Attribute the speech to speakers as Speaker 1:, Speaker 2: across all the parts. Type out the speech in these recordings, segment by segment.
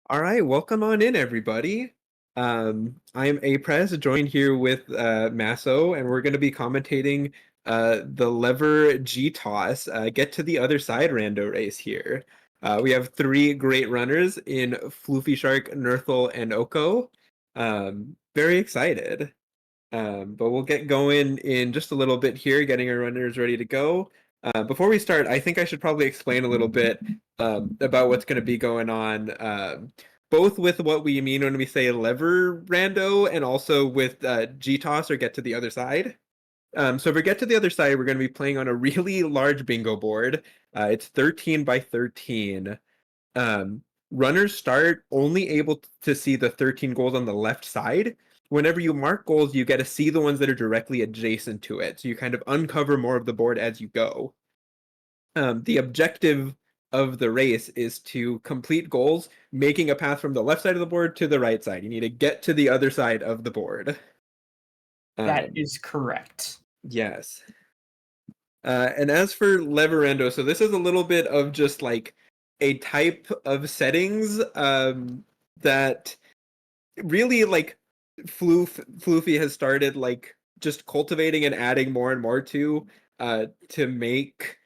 Speaker 1: All right, welcome on in, everybody. I'm Aprez, joined here with Masso, and we're going to be commentating the Lever GTOS Get to the Other Side Rando race here. We have three great runners in Floofy Shark, Nerthel, and Oko. Very excited. But we'll get going in just a little bit here, getting our runners ready to go. Before we start, I think I should probably explain a little bit about what's going to be going on, both with what we mean when we say lever rando and also with GTOS or get to the other side. So if we get to the other side, we're going to be playing on a really large bingo board. It's 13 by 13. Um, Runners start only able to see the 13 goals on the left side. Whenever you mark goals, you get to see the ones that are directly adjacent to it. So you kind of uncover more of the board as you go. The objective of the race is to complete goals, making a path from the left side of the board to the right side. You need to get to the other side of the board.
Speaker 2: That is correct.
Speaker 1: Yes. And as for Leverando, so this is a little bit of just like a type of settings that really like Floofy has started like just cultivating and adding more and more to make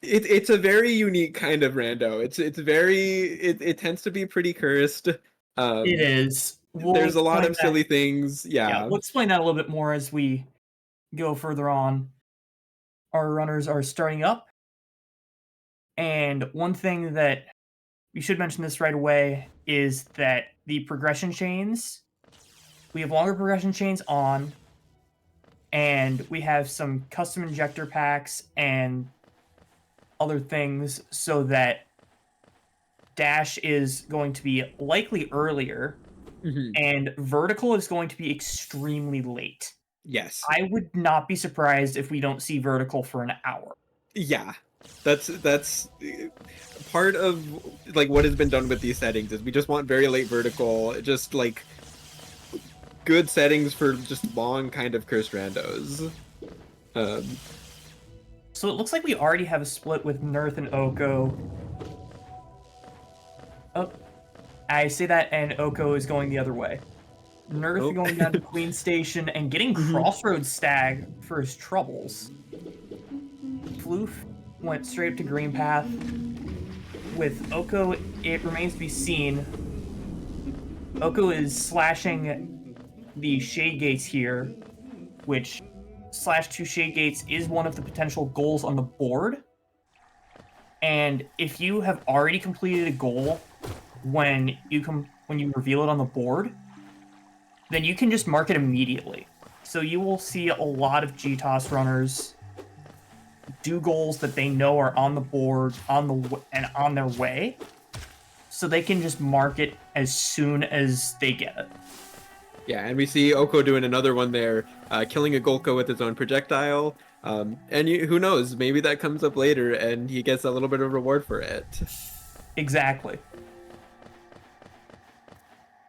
Speaker 1: it's a very unique kind of rando. It tends to be pretty cursed.
Speaker 2: It is.
Speaker 1: There's a lot of silly things. Yeah.
Speaker 2: We'll explain that a little bit more as we go further on. Our runners are starting up. And one thing that we should mention this right away is that the progression chains, we have longer progression chains on, and we have some custom injector packs and other things so that dash is going to be likely earlier, and vertical is going to be extremely late.
Speaker 1: Yes.
Speaker 2: I would not be surprised if we don't see vertical for an hour.
Speaker 1: Yeah. That's part of like what has been done with these settings is we just want very late vertical, just like good settings for just long kind of cursed randos.
Speaker 2: So it looks like we already have a split with Nerth and Oko. Oh, I say that, and Oko is going the other way. Nerth going down to Queen Station and getting Crossroads Stag for his troubles. Floof went straight up to Green Path. With Oko, it remains to be seen. Oko is slashing the Shade Gates here, which /2 Shade Gates is one of the potential goals on the board. And if you have already completed a goal when you reveal it on the board, then you can just mark it immediately. So you will see a lot of GTOS runners do goals that they know are on the board and on their way, so they can just mark it as soon as they get it.
Speaker 1: Yeah, and we see Oko doing another one there, killing a Golko with his own projectile. Who knows, maybe that comes up later and he gets a little bit of reward for it.
Speaker 2: Exactly.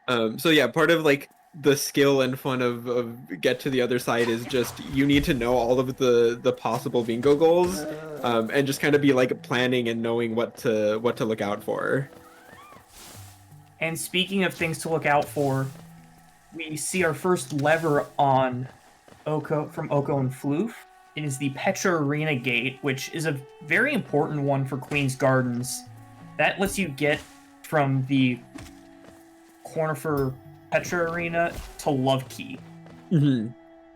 Speaker 1: So yeah, part of like the skill and fun of get to the other side is just you need to know all of the possible bingo goals, and just kind of be like planning and knowing what to look out for.
Speaker 2: And speaking of things to look out for, we see our first lever on Oko from Oko and Floof. It is the Petra Arena Gate, which is a very important one for Queen's Gardens. That lets you get from the corner for Petra Arena to Love Key.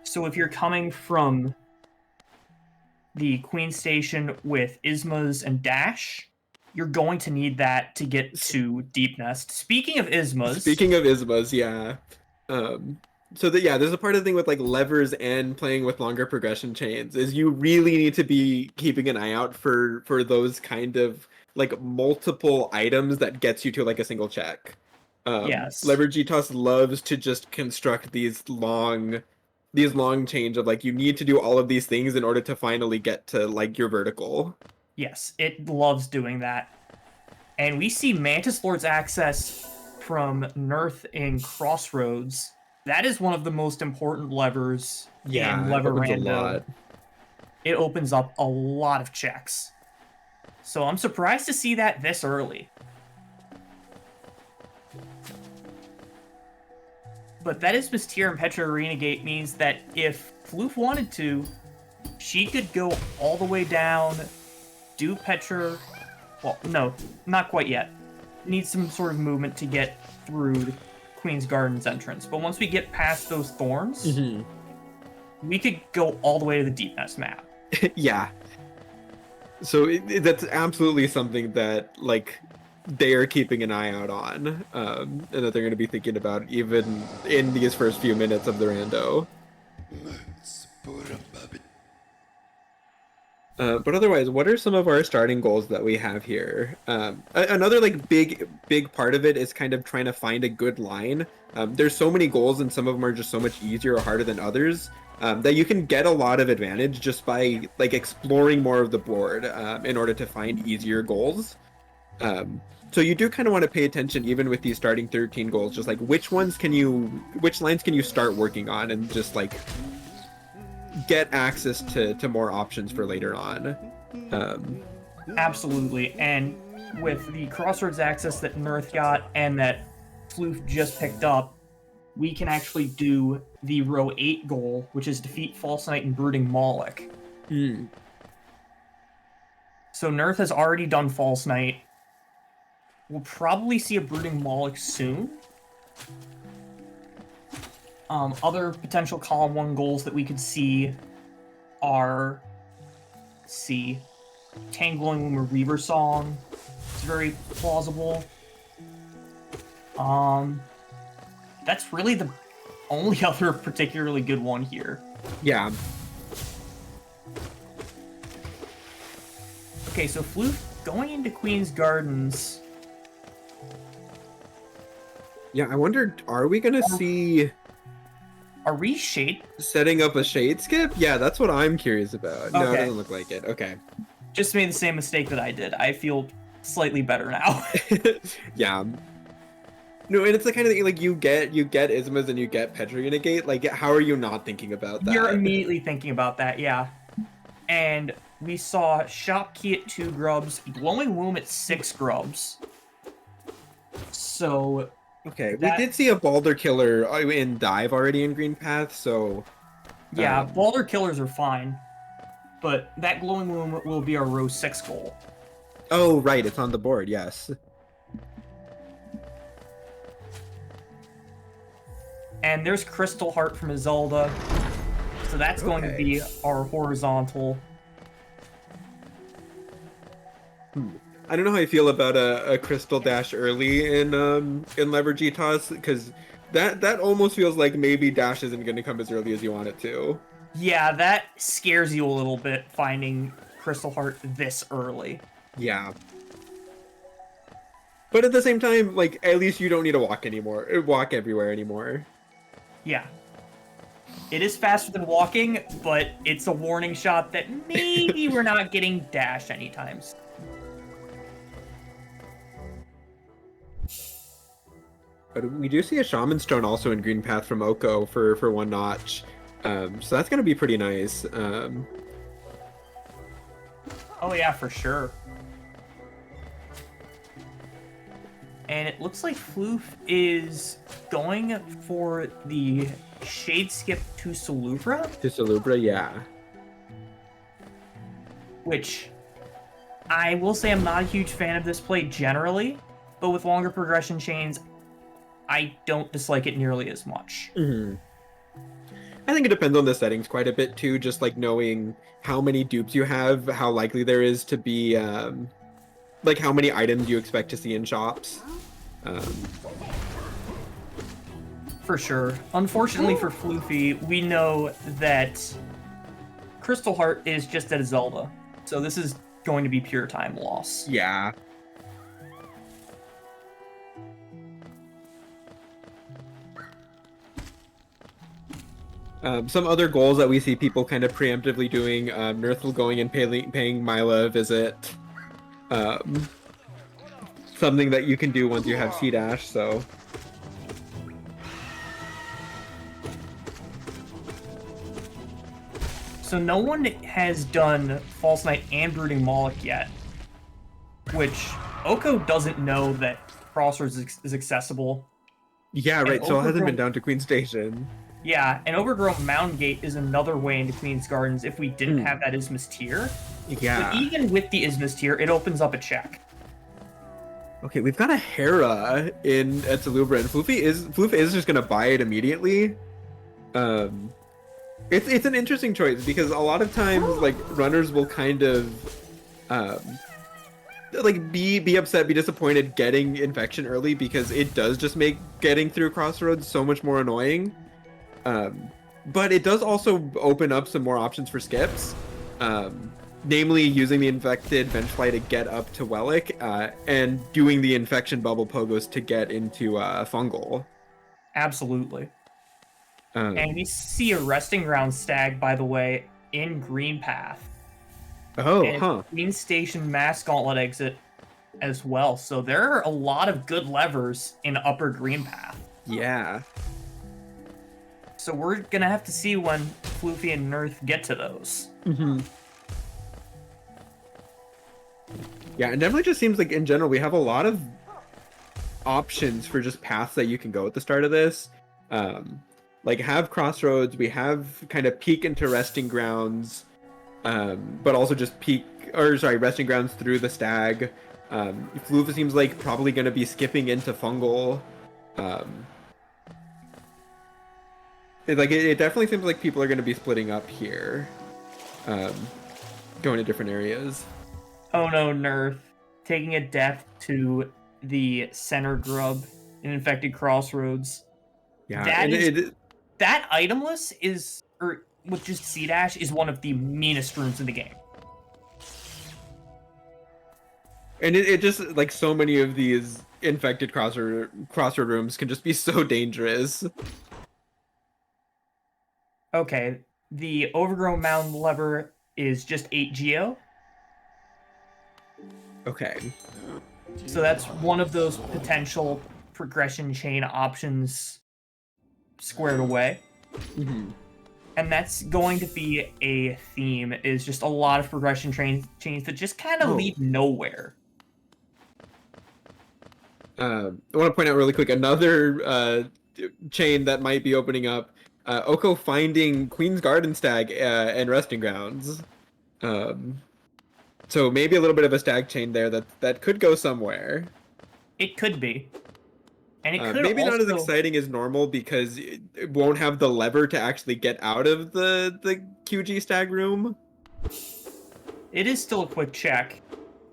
Speaker 2: So if you're coming from the Queen Station with Ismas and Dash, you're going to need that to get to Deep Nest. Speaking of Ismas,
Speaker 1: yeah. There's a part of the thing with like levers and playing with longer progression chains is you really need to be keeping an eye out for those kind of like multiple items that gets you to like a single check.
Speaker 2: Yes.
Speaker 1: Lever GTOS loves to just construct these long chains of like you need to do all of these things in order to finally get to like your vertical.
Speaker 2: Yes, it loves doing that. And we see Mantis Lord's access from Nerth in Crossroads. That is one of the most important levers in Lever Rando. It opens up a lot of checks. So I'm surprised to see that this early. But that is Mystere and Petra Arena Gate means that if Floof wanted to, she could go all the way down, do Petra... Well, no, not quite yet. Needs some sort of movement to get through the Queen's Gardens entrance. But once we get past those thorns, we could go all the way to the Deep Nest map.
Speaker 1: Yeah. So that's absolutely something that, like, they are keeping an eye out on, and that they're going to be thinking about even in these first few minutes of the rando. But otherwise, what are some of our starting goals that we have here? Another like big part of it is kind of trying to find a good line. There's so many goals, and some of them are just so much easier or harder than others, that you can get a lot of advantage just by like exploring more of the board in order to find easier goals. So you do kind of want to pay attention even with these starting 13 goals, just like which lines can you start working on and just like get access to more options for later on.
Speaker 2: Absolutely, and with the Crossroads access that Nurth got and that Floof just picked up, we can actually do the row 8 goal, which is defeat False Knight and Brooding Moloch. So Nurth has already done False Knight. We'll probably see a Brooding Moloch soon. Other potential column 1 goals that we could see are, let's see, Tangling Womb or Reaver Song. It's very plausible. That's really the only other particularly good one here.
Speaker 1: Yeah.
Speaker 2: Okay, so Floof going into Queen's Gardens.
Speaker 1: Yeah, I wondered, are we gonna see...
Speaker 2: Are we shade?
Speaker 1: Setting up a shade skip? Yeah, that's what I'm curious about. No, it
Speaker 2: Okay.
Speaker 1: doesn't look like it. Okay.
Speaker 2: Just made the same mistake that I did. I feel slightly better now.
Speaker 1: Yeah. No, and it's the kind of thing, like, you get Ismas and you get Petra Gate. Like, how are you not thinking about that?
Speaker 2: You're immediately thinking about that, yeah. And we saw Shop Key at 2 grubs, Glowing Womb at 6 grubs. So...
Speaker 1: Okay, we did see a Balder Killer in Dive already in Green Path, so...
Speaker 2: Yeah, Balder Killers are fine. But that Glowing Womb will be our row 6 goal.
Speaker 1: Oh, right, it's on the board, yes.
Speaker 2: And there's Crystal Heart from Isolde. So that's going to be our horizontal.
Speaker 1: I don't know how I feel about a Crystal Dash early in Lever GTTOS, because that almost feels like maybe Dash isn't going to come as early as you want it to.
Speaker 2: Yeah, that scares you a little bit, finding Crystal Heart this early.
Speaker 1: Yeah. But at the same time, like, at least you don't need to walk everywhere anymore.
Speaker 2: Yeah. It is faster than walking, but it's a warning shot that maybe we're not getting Dash anytime soon.
Speaker 1: But we do see a Shaman Stone also in Green Path from Oko for 1 notch. So that's going to be pretty nice.
Speaker 2: Oh yeah, for sure. And it looks like Floof is going for the Shade Skip to Salubra.
Speaker 1: To Salubra, yeah.
Speaker 2: Which, I will say I'm not a huge fan of this play generally, but with longer progression chains, I don't dislike it nearly as much.
Speaker 1: I think it depends on the settings quite a bit too, just like knowing how many dupes you have, how likely there is to be, like how many items you expect to see in shops.
Speaker 2: For sure. Unfortunately for Floofy, we know that Crystal Heart is just at Zelda, so this is going to be pure time loss.
Speaker 1: Yeah. Some other goals that we see people kind of preemptively doing, Nurthel going and paying Mila a visit. Something that you can do once you have C-Dash, so...
Speaker 2: So no one has done False Knight and Brooding Moloch yet, which Oko doesn't know that Crossroads is accessible.
Speaker 1: Yeah,
Speaker 2: And
Speaker 1: right. So it hasn't been
Speaker 2: overgrown,
Speaker 1: down to Queen Station.
Speaker 2: yeah, an overgrown mound gate is another way into Queen's Gardens if we didn't have that Isthmus tier. But
Speaker 1: Yeah.
Speaker 2: even with the Isthmus tier, it opens up a check.
Speaker 1: Okay, we've got a Hera in at Salubra, and Floof is just gonna buy it immediately. Um, it's an interesting choice because a lot of times like runners will kind of um like be upset, be disappointed getting infection early because it does just make getting through Crossroads so much more annoying. But it does also open up some more options for skips. Namely using the infected Vengefly to get up to Wellick, and doing the infection bubble pogos to get into Fungal.
Speaker 2: Absolutely. And we
Speaker 1: Um,
Speaker 2: see a resting ground stag, by the way, in Green Path.
Speaker 1: oh,
Speaker 2: And
Speaker 1: huh.
Speaker 2: Queen Station Mass Gauntlet exit as well. So there are a lot of good levers in Upper Green Path.
Speaker 1: Yeah.
Speaker 2: So we're gonna have to see when Floofy and Nerth get to those.
Speaker 1: Mm-hmm. Yeah, it definitely just seems like in general we have a lot of options for just paths that you can go at the start of this. Like have Crossroads, we have kind of peek into Resting Grounds, but also just Resting Grounds through the Stag. Floof seems like probably going to be skipping into Fungal. It definitely seems like people are going to be splitting up here, um, going to different areas.
Speaker 2: Oh no, Nerth. Taking a death to the center grub in Infected Crossroads.
Speaker 1: Yeah,
Speaker 2: That
Speaker 1: and
Speaker 2: is
Speaker 1: it
Speaker 2: that itemless is, or with just C dash, is one of the meanest rooms in the game.
Speaker 1: and it just like so many of these infected crossroad rooms can just be so dangerous.
Speaker 2: Okay, the Overgrown Mound lever is just 8 Geo.
Speaker 1: Okay.
Speaker 2: So that's one of those potential progression chain options squared away.
Speaker 1: Mm-hmm.
Speaker 2: And that's going to be a theme, is just a lot of progression chains that just kind of lead nowhere.
Speaker 1: I want to point out really quick another chain that might be opening up. Oko finding Queen's Garden Stag and Resting Grounds. So maybe a little bit of a stag chain there that could go somewhere.
Speaker 2: It could be. And it could
Speaker 1: Maybe not as
Speaker 2: also...
Speaker 1: exciting as normal because it won't have the lever to actually get out of the QG stag room.
Speaker 2: It is still a quick check.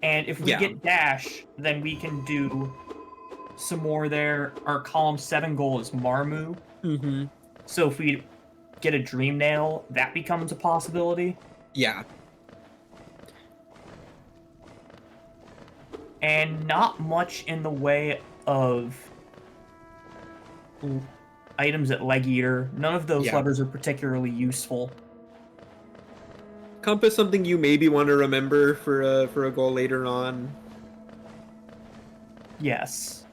Speaker 2: And if we get dash, then we can do some more there. Our column 7 goal is Marmu.
Speaker 1: Mm-hmm.
Speaker 2: So if we get a Dream Nail, that becomes a possibility.
Speaker 1: Yeah.
Speaker 2: And not much in the way of items at Leg Eater. None of those levers are particularly useful.
Speaker 1: Compass, something you maybe want to remember for a goal later on.
Speaker 2: Yes.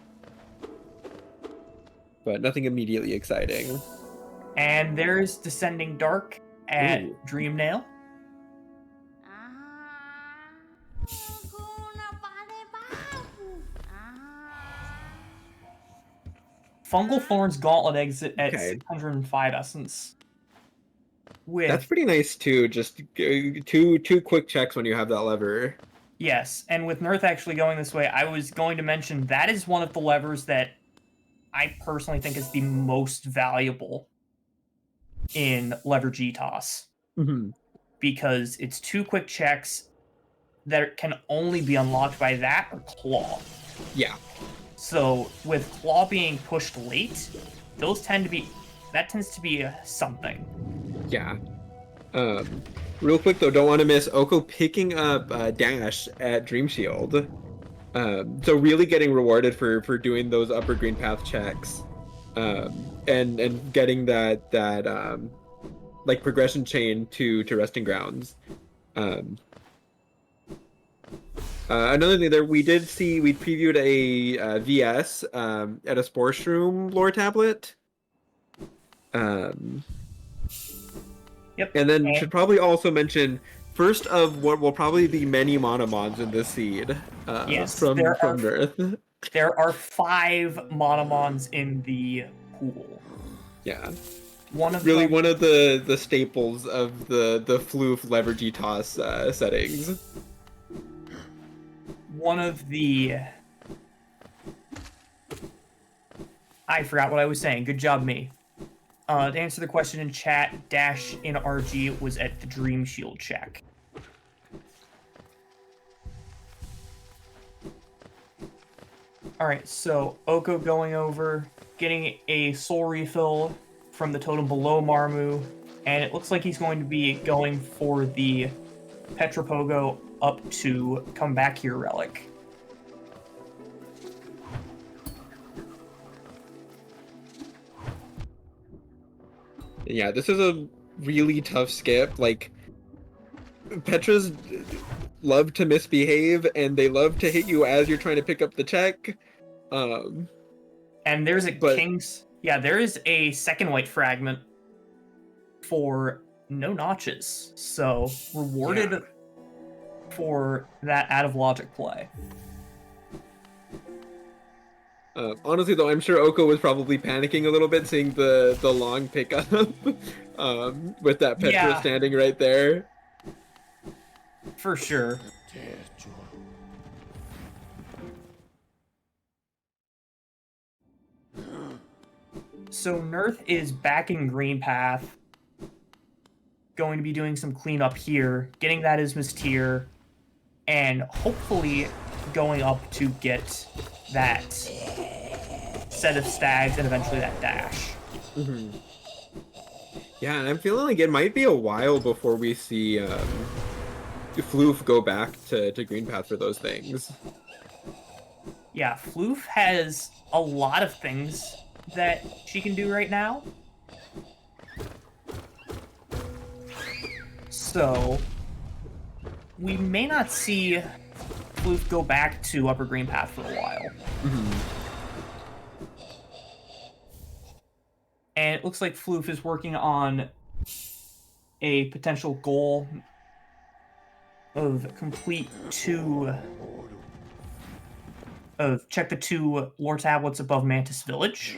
Speaker 1: But nothing immediately exciting.
Speaker 2: And there's Descending Dark at Dream Nail. Fungal Thorn's Gauntlet exit at 605 Essence.
Speaker 1: That's pretty nice too. Just two quick checks when you have that lever.
Speaker 2: Yes, and with Nerth actually going this way, I was going to mention that is one of the levers that I personally think is the most valuable in lever GTOS.
Speaker 1: Mm-hmm.
Speaker 2: Because it's 2 quick checks that can only be unlocked by that or Claw.
Speaker 1: Yeah.
Speaker 2: So with Claw being pushed late, that tends to be something.
Speaker 1: Yeah. Real quick though, don't want to miss Oko picking up Dash at Dream Shield. So really getting rewarded for doing those upper green path checks, and getting that like progression chain to Resting Grounds. Another thing there, we previewed a VS at a Sports Room lore tablet.
Speaker 2: Yep.
Speaker 1: And then should probably also mention first of what will probably be many monomons in this seed.
Speaker 2: Yes,
Speaker 1: from
Speaker 2: there are
Speaker 1: Earth.
Speaker 2: There are 5 Monomons in the pool.
Speaker 1: Yeah.
Speaker 2: One of
Speaker 1: Really
Speaker 2: them,
Speaker 1: one of the staples of the Floof lever GTOS settings.
Speaker 2: one of the... I forgot what I was saying. Good job, me. To answer the question in chat, dash in RG was at the Dream Shield check. Alright, so Oko going over, getting a soul refill from the totem below Marmu, and it looks like he's going to be going for the Petropogo up to Come Back Here relic.
Speaker 1: Yeah, this is a really tough skip. Like, Petras love to misbehave, and they love to hit you as you're trying to pick up the check.
Speaker 2: And there's a
Speaker 1: But
Speaker 2: King's... Yeah, there is a second white fragment for no notches. So, rewarded for that out of logic play.
Speaker 1: honestly, though, I'm sure Oko was probably panicking a little bit seeing the long pickup with that Petra standing right there.
Speaker 2: For sure. So Nerth is back in green path. Going to be doing some cleanup here, getting that Ismus tier, and hopefully going up to get that set of stags and eventually that dash.
Speaker 1: Mm-hmm. Yeah, and I'm feeling like it might be a while before we see Floof go back to green path for those things.
Speaker 2: Yeah, Floof has a lot of things that she can do right now. So, we may not see Floof go back to upper green path for a while.
Speaker 1: Mm-hmm.
Speaker 2: And it looks like Floof is working on a potential goal of check the 2 lore tablets above Mantis Village.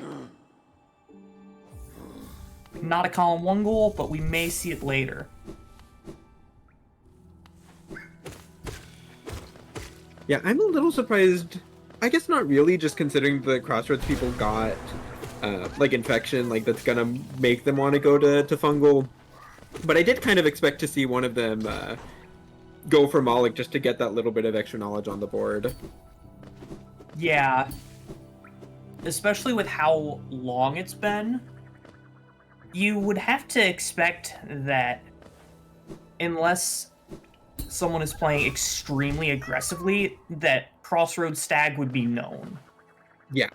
Speaker 2: Not a column 1 goal, but we may see it later.
Speaker 1: Yeah, I'm a little surprised. I guess not really, just considering the Crossroads people got like infection, like that's gonna make them want to go to fungal. But I did kind of expect to see one of them go for Moloch just to get that little bit of extra knowledge on the board.
Speaker 2: Yeah. Especially with how long it's been, you would have to expect that unless someone is playing extremely aggressively, that Crossroads Stag would be known.
Speaker 1: Yeah.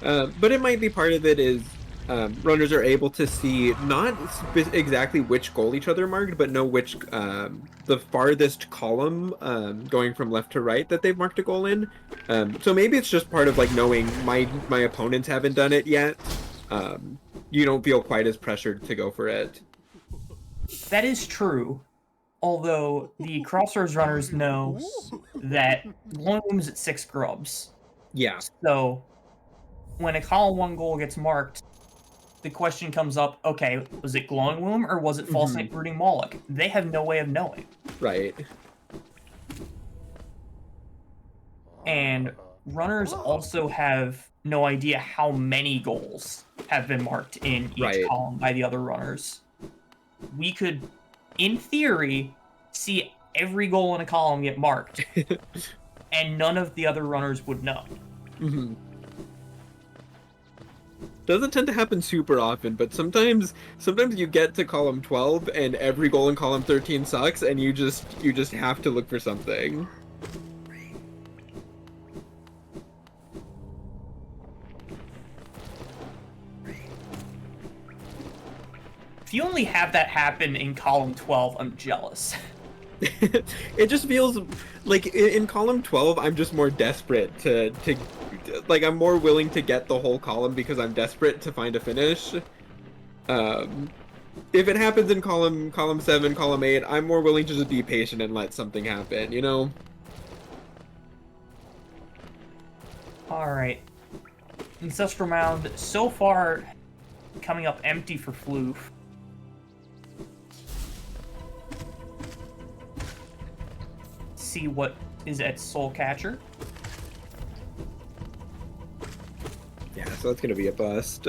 Speaker 1: But it might be part of it is runners are able to see not exactly which goal each other marked, but know which the farthest column going from left to right that they've marked a goal in. So maybe it's just part of like knowing my opponents haven't done it yet. You don't feel quite as pressured to go for it.
Speaker 2: That is true. Although the Crossroads runners know that Glowing Womb is at 6 grubs.
Speaker 1: Yeah.
Speaker 2: So when a column 1 goal gets marked, the question comes up, okay, was it Glowing Womb or was it False Night Brooding Moloch? They have no way of knowing.
Speaker 1: Right.
Speaker 2: And runners also have no idea how many goals have been marked in each column by the other runners. We could, in theory, see every goal in a column get marked, and none of the other runners would know.
Speaker 1: Mm-hmm. Doesn't tend to happen super often, but sometimes you get to column 12 and every goal in column 13 sucks, and you just have to look for something.
Speaker 2: If you only have that happen in column 12, I'm jealous.
Speaker 1: It just feels like in column 12 I'm just more desperate to like I'm more willing to get the whole column because I'm desperate to find a finish. if it happens in column 7, column 8, I'm more willing to just be patient and let something happen, you know?
Speaker 2: All right. Ancestral Mound, so far, coming up empty for Floof. See what is at Soul Catcher.
Speaker 1: Yeah, so that's gonna be a bust.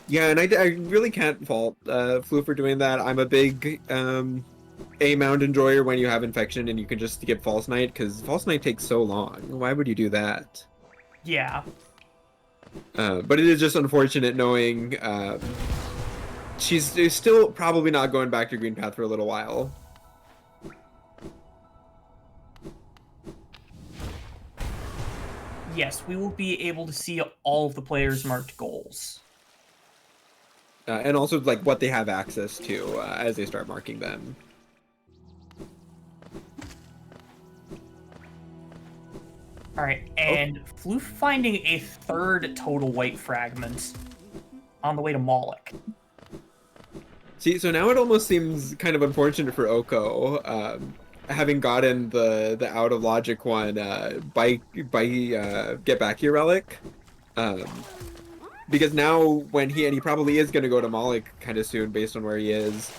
Speaker 1: Yeah, and I really can't fault Flu for doing that. I'm a big A mound enjoyer when you have infection and you can just skip False Knight, because False Knight takes so long. Why would you do that?
Speaker 2: Yeah.
Speaker 1: But it is just unfortunate knowing she's still probably not going back to Green Path for a little while.
Speaker 2: Yes, we will be able to see all of the players' marked goals.
Speaker 1: And also like what they have access to as they start marking them.
Speaker 2: All right, and Floof finding a third total white fragment on the way to Moloch.
Speaker 1: See, so now it almost seems kind of unfortunate for Oko, having gotten the out of logic one by Get Back Here relic, because now when he probably is going to go to Moloch kind of soon based on where he is.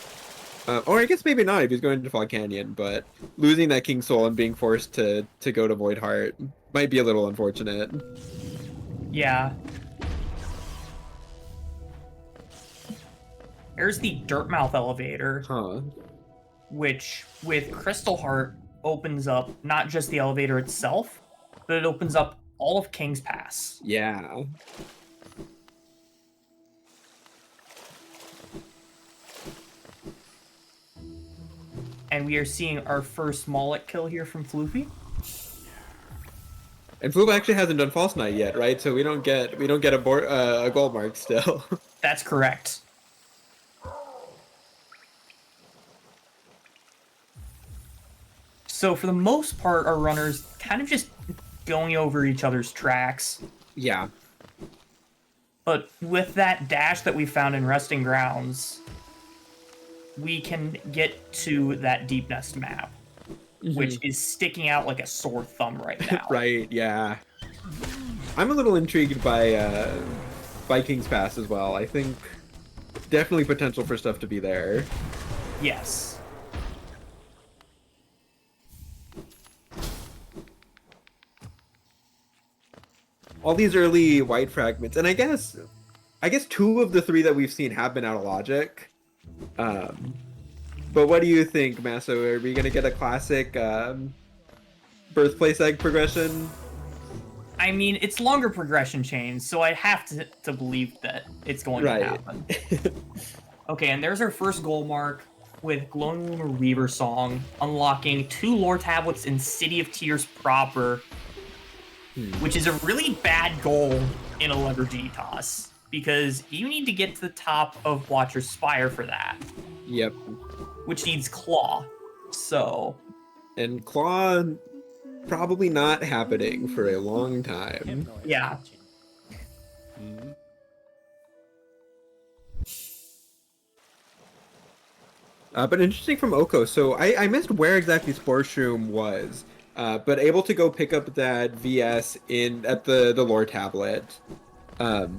Speaker 1: Or I guess maybe not if he's going to Fog Canyon, but losing that King Soul and being forced to go to Void Heart might be a little unfortunate.
Speaker 2: Yeah. There's the Dirtmouth elevator, which with Crystal Heart opens up not just the elevator itself, but it opens up all of King's Pass.
Speaker 1: Yeah.
Speaker 2: And we are seeing our first Moloch kill here from Floofy.
Speaker 1: And Floof actually hasn't done False Knight yet, right? So we don't get a gold mark still.
Speaker 2: That's correct. So for the most part, our runners kind of just going over each other's tracks.
Speaker 1: Yeah.
Speaker 2: But with that dash that we found in Resting Grounds, we can get to that Deep Nest map, which is sticking out like a sore thumb right now.
Speaker 1: Right, yeah. I'm a little intrigued by King's Pass as well. I think definitely potential for stuff to be there.
Speaker 2: Yes.
Speaker 1: All these early white fragments, and I guess 2 of the 3 that we've seen have been out of logic. But what do you think, Masso? Are we gonna get a classic birthplace egg progression?
Speaker 2: I mean, it's longer progression chains, so I have to believe that it's going to happen. Okay, and there's our first goal mark with Glowing Lunar Weaver Song, unlocking 2 lore tablets in City of Tears proper, which is a really bad goal in a lever GTTOS, because you need to get to the top of Watcher's Spire for that.
Speaker 1: Yep.
Speaker 2: Which needs Claw. So.
Speaker 1: And Claw probably not happening for a long time.
Speaker 2: Yeah.
Speaker 1: But interesting from Oko. So I missed where exactly Spore Shroom was, but able to go pick up that VS at the lore tablet.
Speaker 2: I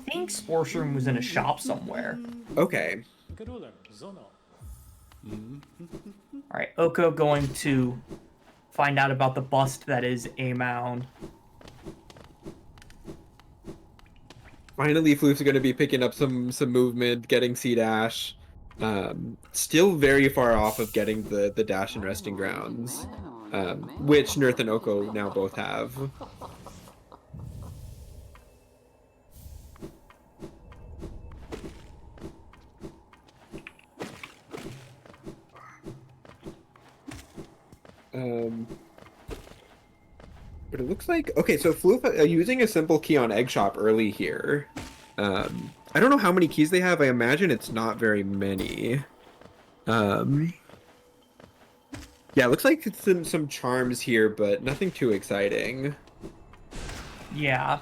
Speaker 2: think Spore Shroom was in a shop somewhere.
Speaker 1: Okay.
Speaker 2: Alright, Oko going to find out about the bust that is a mound.
Speaker 1: Finally, Floof's going to be picking up some movement, getting C-Dash. Still very far off of getting the dash and resting grounds, which Nurth and Oko now both have. But it looks like... Okay, so Floof using a simple key on Egg Shop early here. I don't know how many keys they have. I imagine it's not very many. Yeah, it looks like it's some charms here, but nothing too exciting.
Speaker 2: Yeah.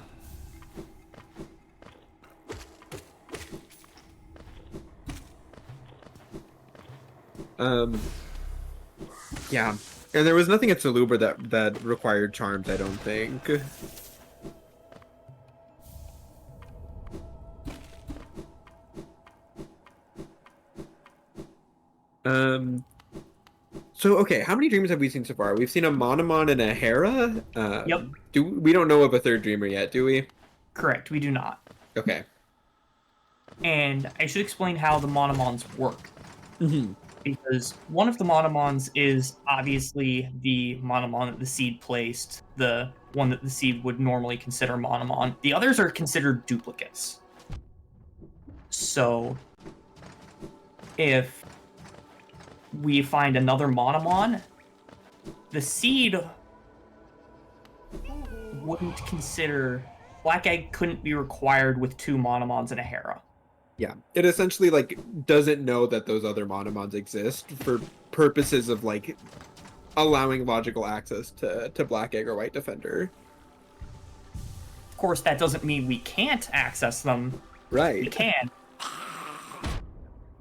Speaker 1: Um, yeah. And there was nothing at Saluber that required charms, I don't think. Um, so okay, how many dreamers have we seen so far? We've seen a Monomon and a Hera.
Speaker 2: Yep.
Speaker 1: We don't know of a third dreamer yet, do we?
Speaker 2: Correct. We do not.
Speaker 1: Okay.
Speaker 2: And I should explain how the monomons work.
Speaker 1: Hmm.
Speaker 2: Because one of the monomons is obviously the monomon that the seed placed, the one that the seed would normally consider monomon. The others are considered duplicates. So if we find another monomon, the seed wouldn't consider Black Egg couldn't be required with 2 monomons and a Hera.
Speaker 1: Yeah, it essentially like doesn't know that those other Monomons exist for purposes of like allowing logical access to Black Egg or White Defender.
Speaker 2: Of course, that doesn't mean we can't access them.
Speaker 1: Right.
Speaker 2: We can.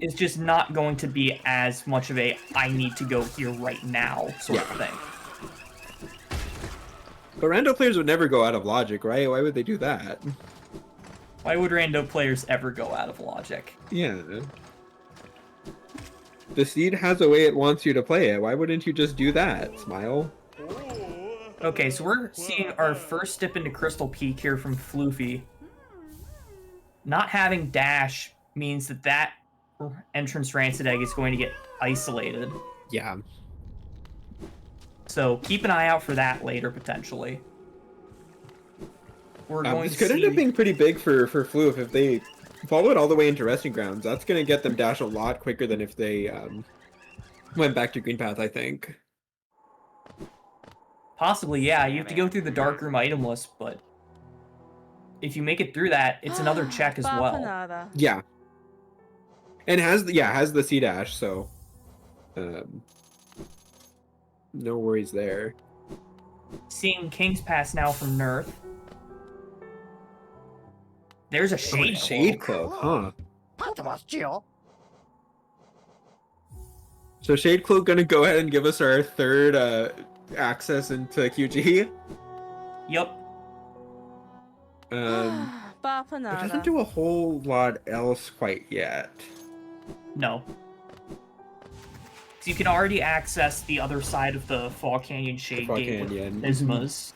Speaker 2: It's just not going to be as much of a I need to go here right now sort of thing.
Speaker 1: But Rando players would never go out of logic, right? Why would they do that?
Speaker 2: Why would Rando players ever go out of logic?
Speaker 1: Yeah. The seed has a way it wants you to play it. Why wouldn't you just do that, Smile?
Speaker 2: Okay, so we're seeing our first dip into Crystal Peak here from Floofy. Not having dash means that entrance Rancid Egg is going to get isolated.
Speaker 1: Yeah.
Speaker 2: So keep an eye out for that later, potentially. We're going
Speaker 1: this
Speaker 2: to
Speaker 1: could end up being pretty big for Floof if they follow it all the way into Resting Grounds. That's going to get them dash a lot quicker than if they went back to Green Path, I think.
Speaker 2: Possibly, yeah. You have to go through the Dark Room item list, but if you make it through that, it's another check as well.
Speaker 1: Yeah. And has the C dash, so no worries there.
Speaker 2: Seeing King's Pass now from Nerth. There's a Shade
Speaker 1: Cloak, huh? So Shade Cloak gonna go ahead and give us our third access into QG.
Speaker 2: Yep.
Speaker 1: It doesn't do a whole lot else quite yet.
Speaker 2: No. So you can already access the other side of the Fall Canyon Shade Gate with Nismas.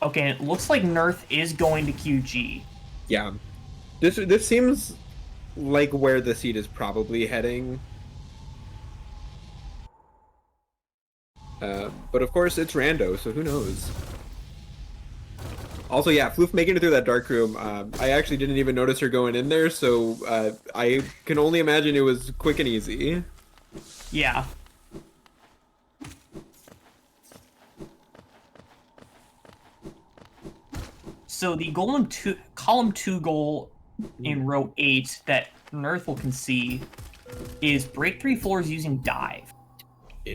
Speaker 2: Okay, it looks like Nerth is going to QG.
Speaker 1: Yeah. This seems like where the seed is probably heading. But of course, it's Rando, so who knows? Also, yeah, Floof making it through that dark room. I actually didn't even notice her going in there, so I can only imagine it was quick and easy.
Speaker 2: Yeah. So the column 2 goal in row 8 that Nerth will concede is break 3 floors using dive,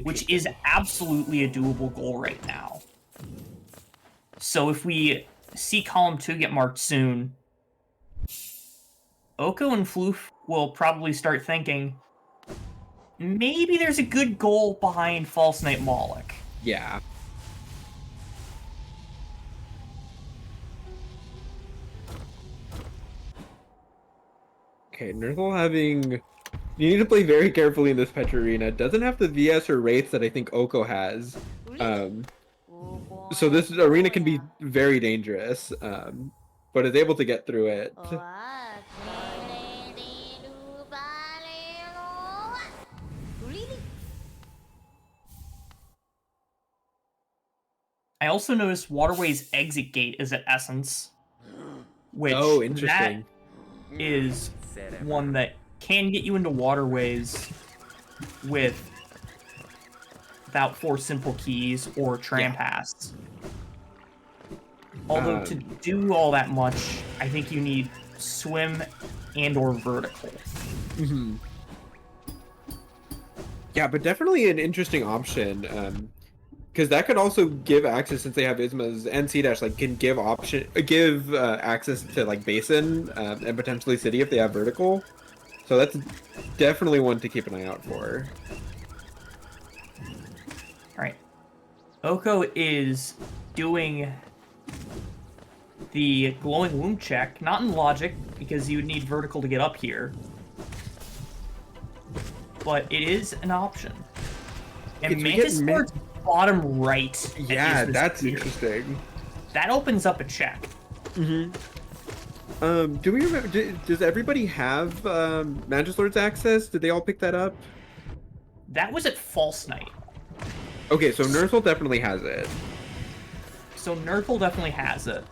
Speaker 2: which is absolutely a doable goal right now. So if we see column 2 get marked soon, Oko and Floof will probably start thinking, maybe there's a good goal behind False Knight Moloch.
Speaker 1: Yeah. Okay, Nerthal having... You need to play very carefully in this Petra Arena. It doesn't have the VS or Wraiths that I think Oko has. So this arena can be very dangerous, but is able to get through it.
Speaker 2: I also noticed Waterway's exit gate is at Essence, which
Speaker 1: interesting.
Speaker 2: That is one that can get you into Waterways without 4 simple keys or Tram Pass. Although to do all that much, I think you need swim and or vertical.
Speaker 1: Mm-hmm. Yeah, but definitely an interesting option. Because that could also give access since they have Ismas and C dash like can give access to like basin and potentially city if they have vertical. So that's definitely one to keep an eye out for.
Speaker 2: All right. Oko is doing the glowing womb check, not in logic, because you would need vertical to get up here. But it is an option.
Speaker 1: Okay,
Speaker 2: And
Speaker 1: so we get
Speaker 2: Mantis Lord's bottom right
Speaker 1: yeah,
Speaker 2: is the
Speaker 1: that's
Speaker 2: spear.
Speaker 1: interesting.
Speaker 2: That opens up a check.
Speaker 1: Mm-hmm. Do we remember? Does everybody have Magislord's access? Did they all pick that up?
Speaker 2: That was at False Knight.
Speaker 1: Okay, so Nerthal definitely has it.
Speaker 2: So Nurgle definitely has it.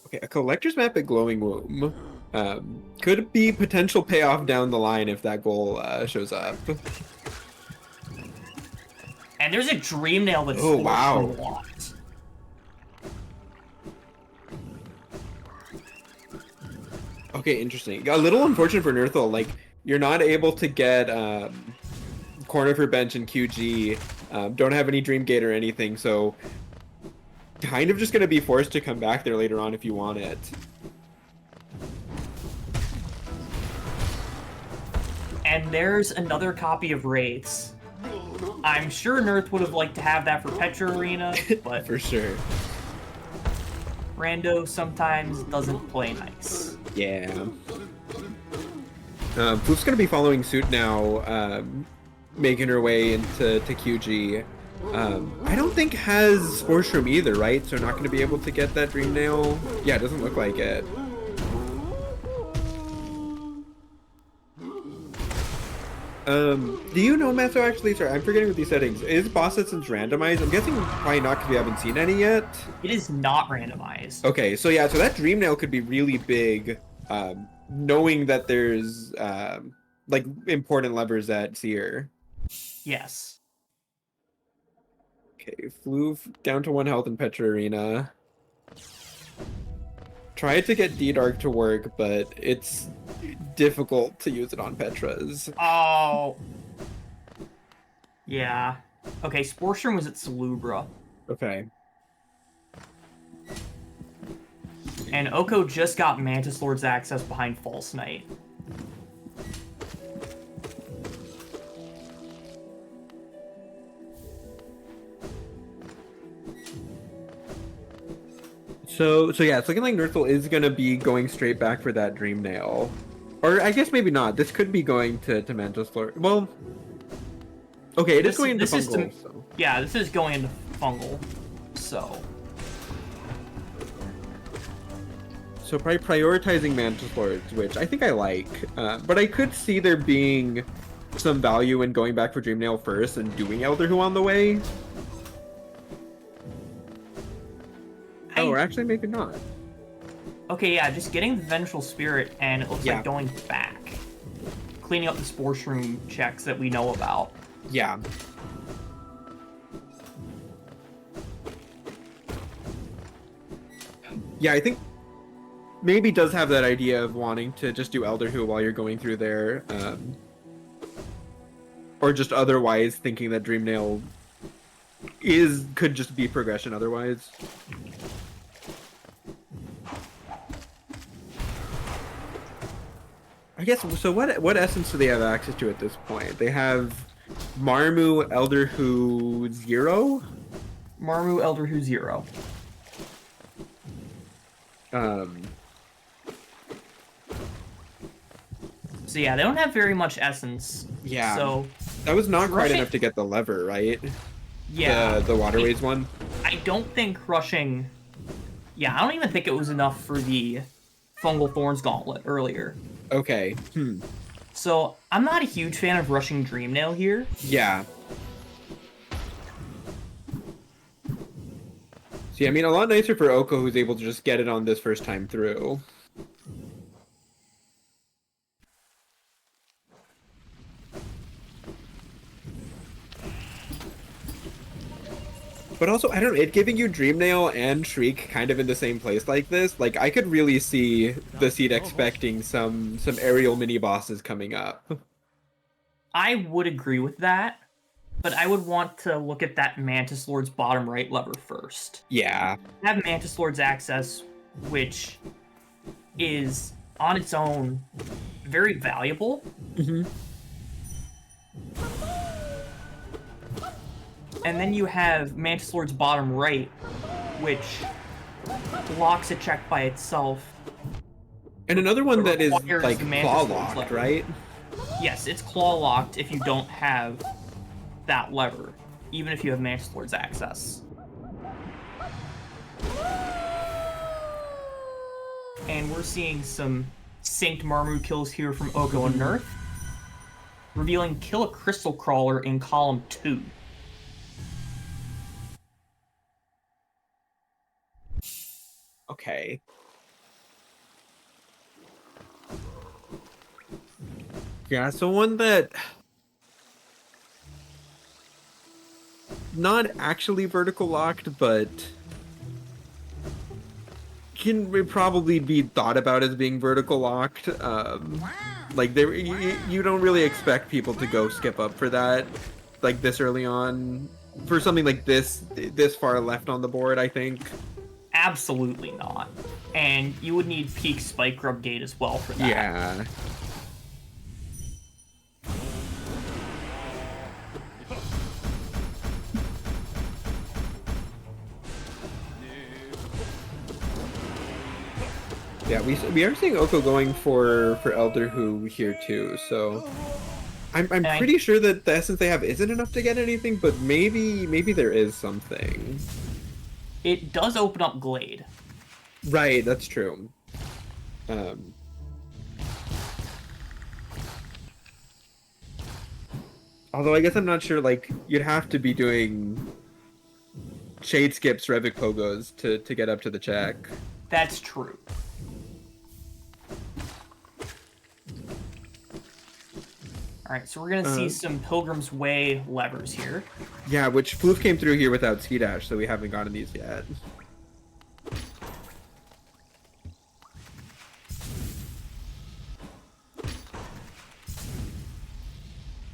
Speaker 1: Okay, a collector's map at Glowing Womb could be potential payoff down the line if that goal shows up.
Speaker 2: And there's a Dream Nail that's
Speaker 1: Oh, wow.
Speaker 2: locked.
Speaker 1: Okay, interesting. A little unfortunate for Nerthal, like, you're not able to get corner for bench and QG, don't have any Dream Gate or anything, so kind of just going to be forced to come back there later on if you want it.
Speaker 2: And there's another copy of Wraiths. I'm sure Nerth would have liked to have that for Petra Arena, but
Speaker 1: for sure.
Speaker 2: Rando sometimes doesn't play nice.
Speaker 1: Yeah. Floof's gonna be following suit now, making her way into QG. I don't think has Sports Room either, right? So not gonna be able to get that Dream Nail. Yeah, it doesn't look like it. Do you know, Matho, actually? Sorry, I'm forgetting with these settings. Is boss essence randomized? I'm guessing probably not because we haven't seen any yet.
Speaker 2: It is not randomized.
Speaker 1: Okay, so yeah, so that Dream Nail could be really big, knowing that there's, like, important levers at Seer.
Speaker 2: Yes.
Speaker 1: Okay, Floof down to 1 health in Petra Arena. Tried to get D-Dark to work, but it's difficult to use it on Petras.
Speaker 2: Oh. Yeah. Okay, Sportstrom was at Salubra.
Speaker 1: Okay.
Speaker 2: And Oko just got Mantis Lord's access behind False Knight.
Speaker 1: So yeah, it's looking like Nerthal is gonna be going straight back for that Dream Nail. Or I guess maybe not. This could be going to Mantis Lord. Well, okay, it is going into Fungal. So.
Speaker 2: Yeah, this is going into Fungal.
Speaker 1: So probably prioritizing Mantis Lords, which I think I like. But I could see there being some value in going back for Dream Nail first and doing Elder Who on the way. Oh, or actually maybe not.
Speaker 2: Okay, yeah, just getting the Vengeful Spirit, and it looks like going back. Cleaning up the Sports Room checks that we know about.
Speaker 1: Yeah. Yeah, I think maybe does have that idea of wanting to just do Elder Who while you're going through there. Or just otherwise thinking that Dream Nail could just be progression otherwise. I guess, so what essence do they have access to at this point? They have Marmu, Elder Who 0?
Speaker 2: Marmu, Elder Who 0. So yeah, they don't have very much essence.
Speaker 1: Yeah.
Speaker 2: So
Speaker 1: that was not quite enough to get the lever, right?
Speaker 2: Yeah.
Speaker 1: The Waterways one?
Speaker 2: I don't think crushing... Yeah, I don't even think it was enough for the Fungal Thorns Gauntlet earlier.
Speaker 1: Okay.
Speaker 2: So, I'm not a huge fan of rushing Dream Nail here.
Speaker 1: Yeah. See, I mean, a lot nicer for Oko, who's able to just get it on this first time through. But also, I don't know, it giving you Dreamnail and Shriek kind of in the same place like this, like I could really see the seed expecting some aerial mini bosses coming up.
Speaker 2: I would agree with that, but I would want to look at that Mantis Lord's bottom right lever first.
Speaker 1: Yeah.
Speaker 2: Have Mantis Lord's access, which is on its own very valuable.
Speaker 1: Mm-hmm.
Speaker 2: And then you have Mantis Lord's bottom right, which blocks a check by itself.
Speaker 1: And another one that is
Speaker 2: requires
Speaker 1: like
Speaker 2: the Mantis
Speaker 1: claw
Speaker 2: Lord's
Speaker 1: locked,
Speaker 2: lever.
Speaker 1: right?
Speaker 2: Yes, it's claw locked if you don't have that lever, even if you have Mantis Lord's access. And we're seeing some synced Marmu kills here from Oko and Nerth, revealing kill a Crystal Crawler in column 2.
Speaker 1: Okay. Yeah, so one that not actually vertical locked, but can probably be thought about as being vertical locked. Like there, you don't really expect people to go skip up for that, like this early on, for something like this far left on the board. I think.
Speaker 2: Absolutely not. And you would need peak Spike Grub Gate as well for that.
Speaker 1: Yeah. Yeah, we are seeing Oko going for Elder Who here too, so I'm pretty sure that the essence they have isn't enough to get anything, but maybe there is something.
Speaker 2: It does open up Glade.
Speaker 1: Right, that's true. Although I guess I'm not sure, like, you'd have to be doing Shade Skips, Revic Pogos to get up to the check.
Speaker 2: That's true. Alright, so we're going to see some Pilgrim's Way levers here.
Speaker 1: Yeah, which Floof came through here without Ski Dash, so we haven't gotten these yet.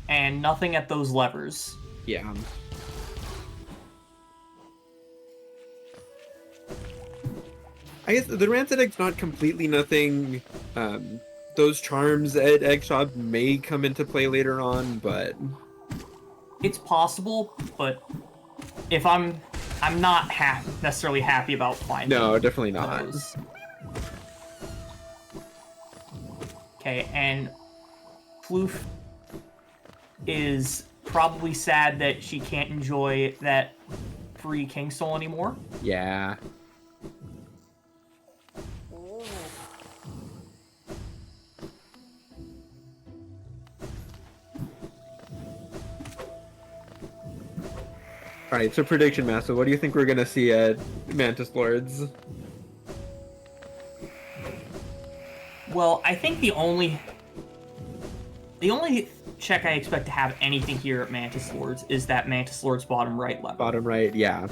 Speaker 2: And nothing at those levers.
Speaker 1: Yeah. I guess the Rancid Egg's not completely nothing. Those charms at Egg Shop may come into play later on, but
Speaker 2: it's possible. But if I'm not necessarily happy about finding.
Speaker 1: No, definitely not.
Speaker 2: Those. Okay, and Floof is probably sad that she can't enjoy that free King Soul anymore.
Speaker 1: Yeah. Alright, so prediction, Massa. What do you think we're gonna see at Mantis Lords?
Speaker 2: Well, I think the only check I expect to have anything here at Mantis Lords is that Mantis Lord's bottom right lever.
Speaker 1: Bottom right, yeah.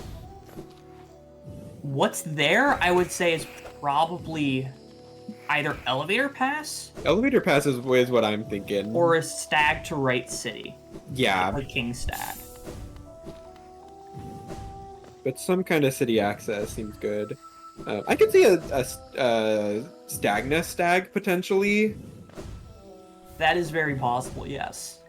Speaker 2: What's there, I would say, is probably either Elevator Pass.
Speaker 1: Elevator Pass is what I'm thinking.
Speaker 2: Or a Stag to Right City.
Speaker 1: Yeah.
Speaker 2: Or King Stag.
Speaker 1: But some kind of city access seems good. I could see a Stagna Stag, potentially.
Speaker 2: That is very possible, yes.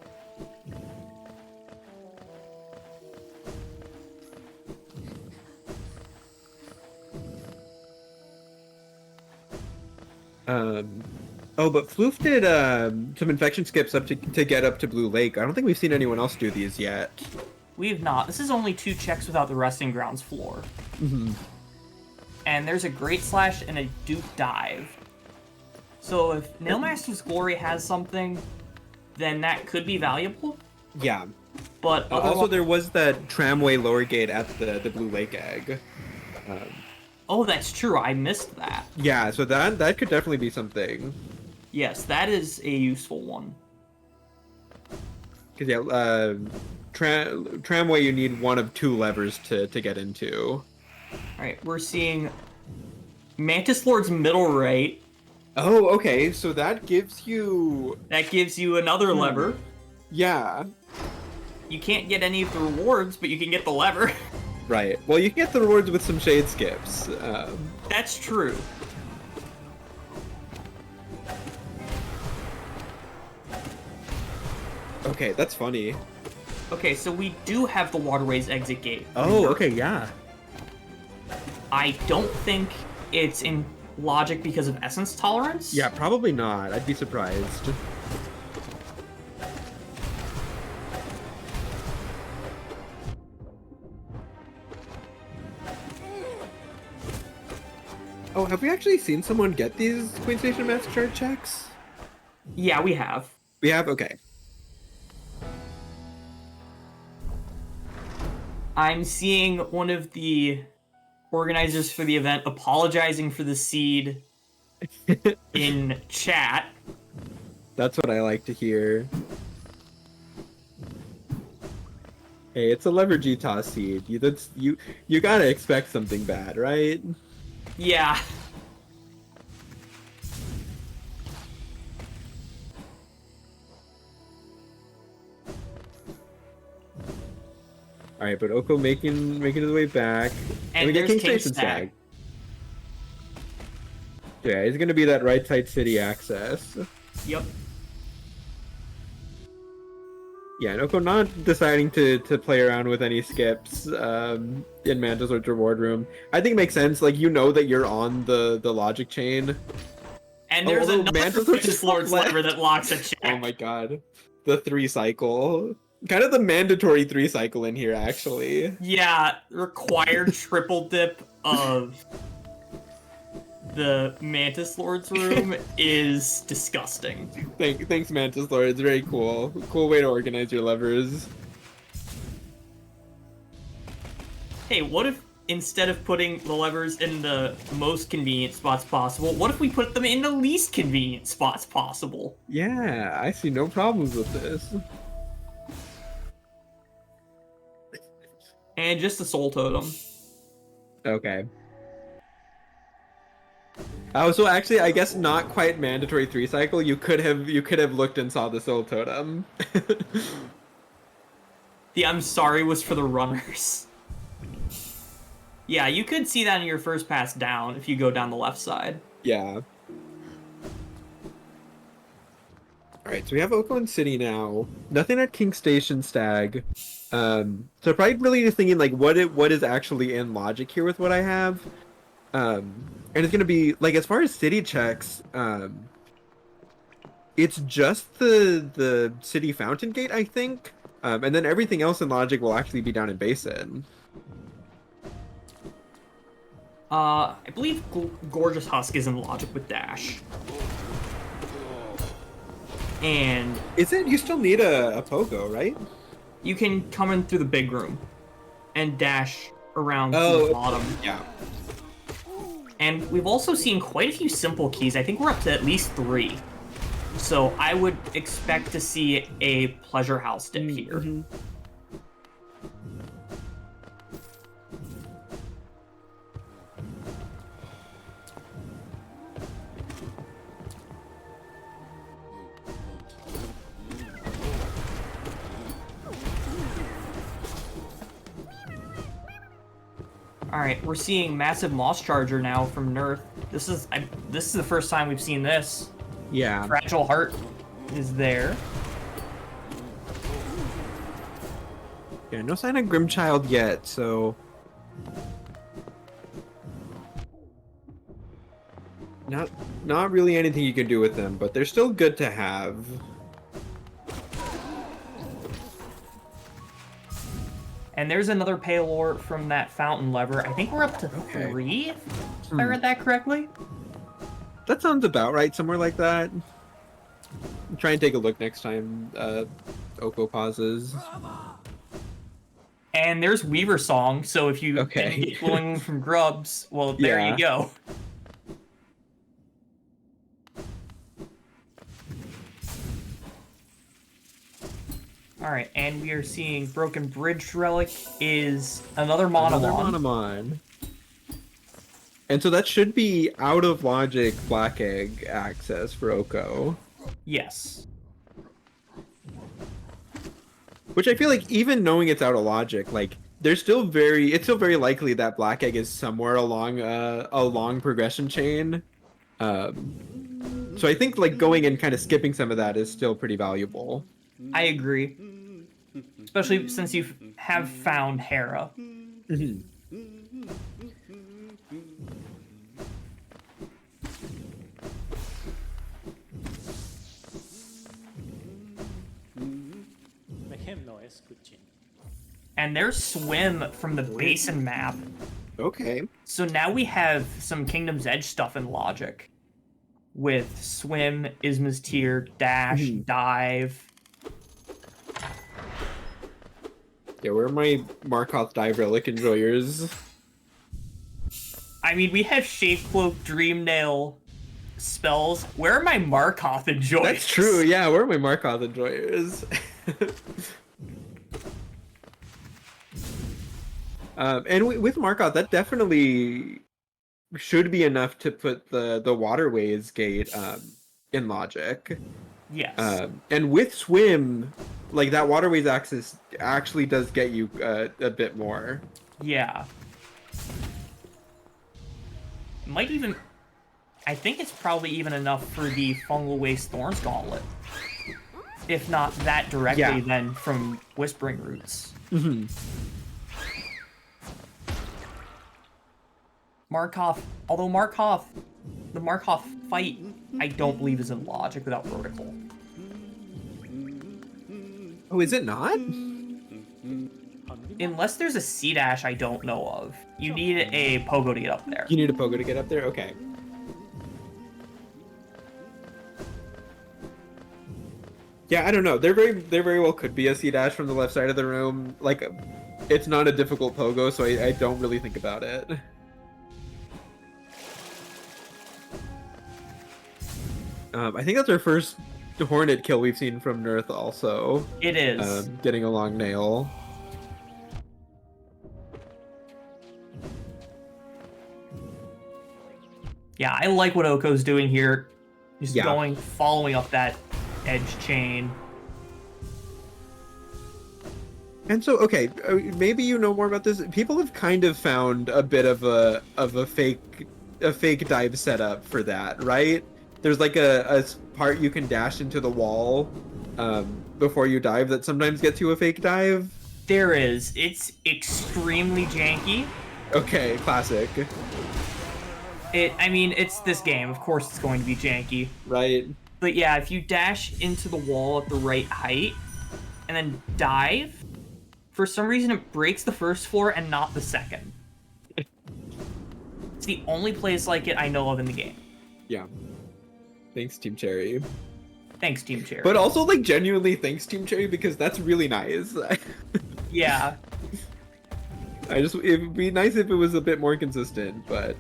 Speaker 1: Oh, but Floof did some infection skips up to get up to Blue Lake. I don't think we've seen anyone else do these yet.
Speaker 2: We have not. This is only 2 checks without the Resting Grounds floor.
Speaker 1: Mm-hmm.
Speaker 2: And there's a Great Slash and a Duke Dive. So if Nailmaster's Glory has something, then that could be valuable.
Speaker 1: Yeah.
Speaker 2: But
Speaker 1: also, there was that Tramway lower gate at the Blue Lake Egg.
Speaker 2: Oh, that's true. I missed that.
Speaker 1: Yeah, so that could definitely be something.
Speaker 2: Yes, that is a useful one.
Speaker 1: Because, yeah, tramway, you need one of two levers to get into.
Speaker 2: All right, we're seeing Mantis Lord's middle right.
Speaker 1: Oh, okay. So that gives you.
Speaker 2: That gives you another lever.
Speaker 1: Yeah.
Speaker 2: You can't get any of the rewards, but you can get the lever.
Speaker 1: Right. Well, you can get the rewards with some shade skips.
Speaker 2: That's true.
Speaker 1: Okay, that's funny.
Speaker 2: Okay, so we do have the waterways exit gate.
Speaker 1: Oh, okay, yeah.
Speaker 2: I don't think it's in logic because of essence tolerance.
Speaker 1: Yeah, probably not. I'd be surprised. Oh, have we actually seen someone get these Queen Station Master Chart checks?
Speaker 2: Yeah, we have.
Speaker 1: We have? Okay.
Speaker 2: I'm seeing one of the organizers for the event apologizing for the seed in chat.
Speaker 1: That's what I like to hear. Hey, it's a lever GTOS seed. You gotta expect something bad, right?
Speaker 2: Yeah.
Speaker 1: All right, but Oko making his way back,
Speaker 2: And
Speaker 1: we get
Speaker 2: there's
Speaker 1: King Station Stag. Yeah, he's gonna be that right side city access.
Speaker 2: Yep.
Speaker 1: Yeah, and Oko not deciding to play around with any skips in Mantislord's reward room. I think it makes sense. Like, you know that you're on the logic chain.
Speaker 2: And there's another
Speaker 1: Mantis
Speaker 2: Lord's lever that locks a check.
Speaker 1: Oh my god, the 3 cycle. Kind of the mandatory 3 cycle in here, actually.
Speaker 2: Yeah, required triple dip of the Mantis Lord's room is disgusting.
Speaker 1: Thanks, Mantis Lord. It's very cool. Cool way to organize your levers.
Speaker 2: Hey, what if instead of putting the levers in the most convenient spots possible, what if we put them in the least convenient spots possible?
Speaker 1: Yeah, I see no problems with this.
Speaker 2: And just a soul totem.
Speaker 1: Okay. Oh, so actually, I guess not quite mandatory 3 cycle. You could have looked and saw the soul totem.
Speaker 2: The I'm sorry was for the runners. Yeah, you could see that in your first pass down if you go down the left side.
Speaker 1: Yeah. Alright, so we have Oakland City now. Nothing at King Station Stag. So probably really just thinking like what is actually in logic here with what I have. And it's gonna be like as far as city checks, it's just the city fountain gate, I think. And then everything else in logic will actually be down in Basin.
Speaker 2: I believe Gorgeous Husk is in logic with dash. And
Speaker 1: Is it? You still need a pogo, right?
Speaker 2: you can come in through the big room and dash around to the bottom.
Speaker 1: Yeah.
Speaker 2: And we've also seen quite a few simple keys. I think we're up to at least 3. So I would expect to see a pleasure house dip here.
Speaker 1: Mm-hmm.
Speaker 2: All right, we're seeing massive Moss Charger now from Nerf. This is the first time we've seen this.
Speaker 1: Yeah.
Speaker 2: Fragile Heart is there.
Speaker 1: Yeah, no sign of Grimchild yet, so not really anything you can do with them, but they're still good to have.
Speaker 2: And there's another Paylor from that fountain lever. I think we're up to 3, if I read that correctly.
Speaker 1: That sounds about right, somewhere like that. Try and take a look next time Oko pauses.
Speaker 2: And there's Weaver Song, so if you didn't get Glowing from Grubs, well, there you go. All right, and we are seeing Broken Bridge Relic is another Monomon.
Speaker 1: Another Monomon. And so that should be out of logic Black Egg access for Oko.
Speaker 2: Yes.
Speaker 1: Which I feel like even knowing it's out of logic, like it's still very likely that Black Egg is somewhere along a long progression chain. So I think like going and kind of skipping some of that is still pretty valuable.
Speaker 2: I agree. Especially since you have found Hera.
Speaker 1: Mm-hmm.
Speaker 2: And there's Swim from the Basin map.
Speaker 1: Okay.
Speaker 2: So now we have some Kingdom's Edge stuff in Logic. With Swim, Isma's Tier, Dash, Dive.
Speaker 1: Yeah, where are my Markoth Dive Relic enjoyers?
Speaker 2: I mean, we have Shape Cloak, Dream Nail spells. Where are my Markoth enjoyers?
Speaker 1: That's true, yeah, where are my Markoth enjoyers? And with Markoth, that definitely should be enough to put the Waterways gate in Logic.
Speaker 2: Yes.
Speaker 1: And with Swim, like that Waterways access actually does get you a bit more.
Speaker 2: Yeah. Might even... I think it's probably even enough for the Fungal Waste Thorns Gauntlet. If not that directly, then from Whispering Roots.
Speaker 1: Mm-hmm.
Speaker 2: Markoth, although the Markoth fight, I don't believe is in Logic without Vertical.
Speaker 1: Oh, is it not?
Speaker 2: Unless there's a C-Dash I don't know of. You need a Pogo to get up there.
Speaker 1: You need a Pogo to get up there? Okay. Yeah, I don't know. There very well could be a C-Dash from the left side of the room. Like, it's not a difficult Pogo, so I don't really think about it. I think that's our first Hornet kill we've seen from Nurth also.
Speaker 2: It is.
Speaker 1: Getting a long nail.
Speaker 2: Yeah, I like what Oko's doing here. Just following up that edge chain.
Speaker 1: And so, okay, maybe you know more about this. People have kind of found a bit of a fake dive setup for that, right? There's like a part you can dash into the wall before you dive that sometimes gets you a fake dive.
Speaker 2: There is. It's extremely janky.
Speaker 1: Okay, classic.
Speaker 2: I mean, it's this game. Of course it's going to be janky.
Speaker 1: Right.
Speaker 2: But yeah, if you dash into the wall at the right height and then dive, for some reason it breaks the first floor and not the second. It's the only place like it I know of in the game.
Speaker 1: Yeah. Thanks, Team Cherry.
Speaker 2: Thanks, Team Cherry.
Speaker 1: But also, like, genuinely thanks, Team Cherry, because that's really nice.
Speaker 2: Yeah.
Speaker 1: It'd be nice if it was a bit more consistent, but...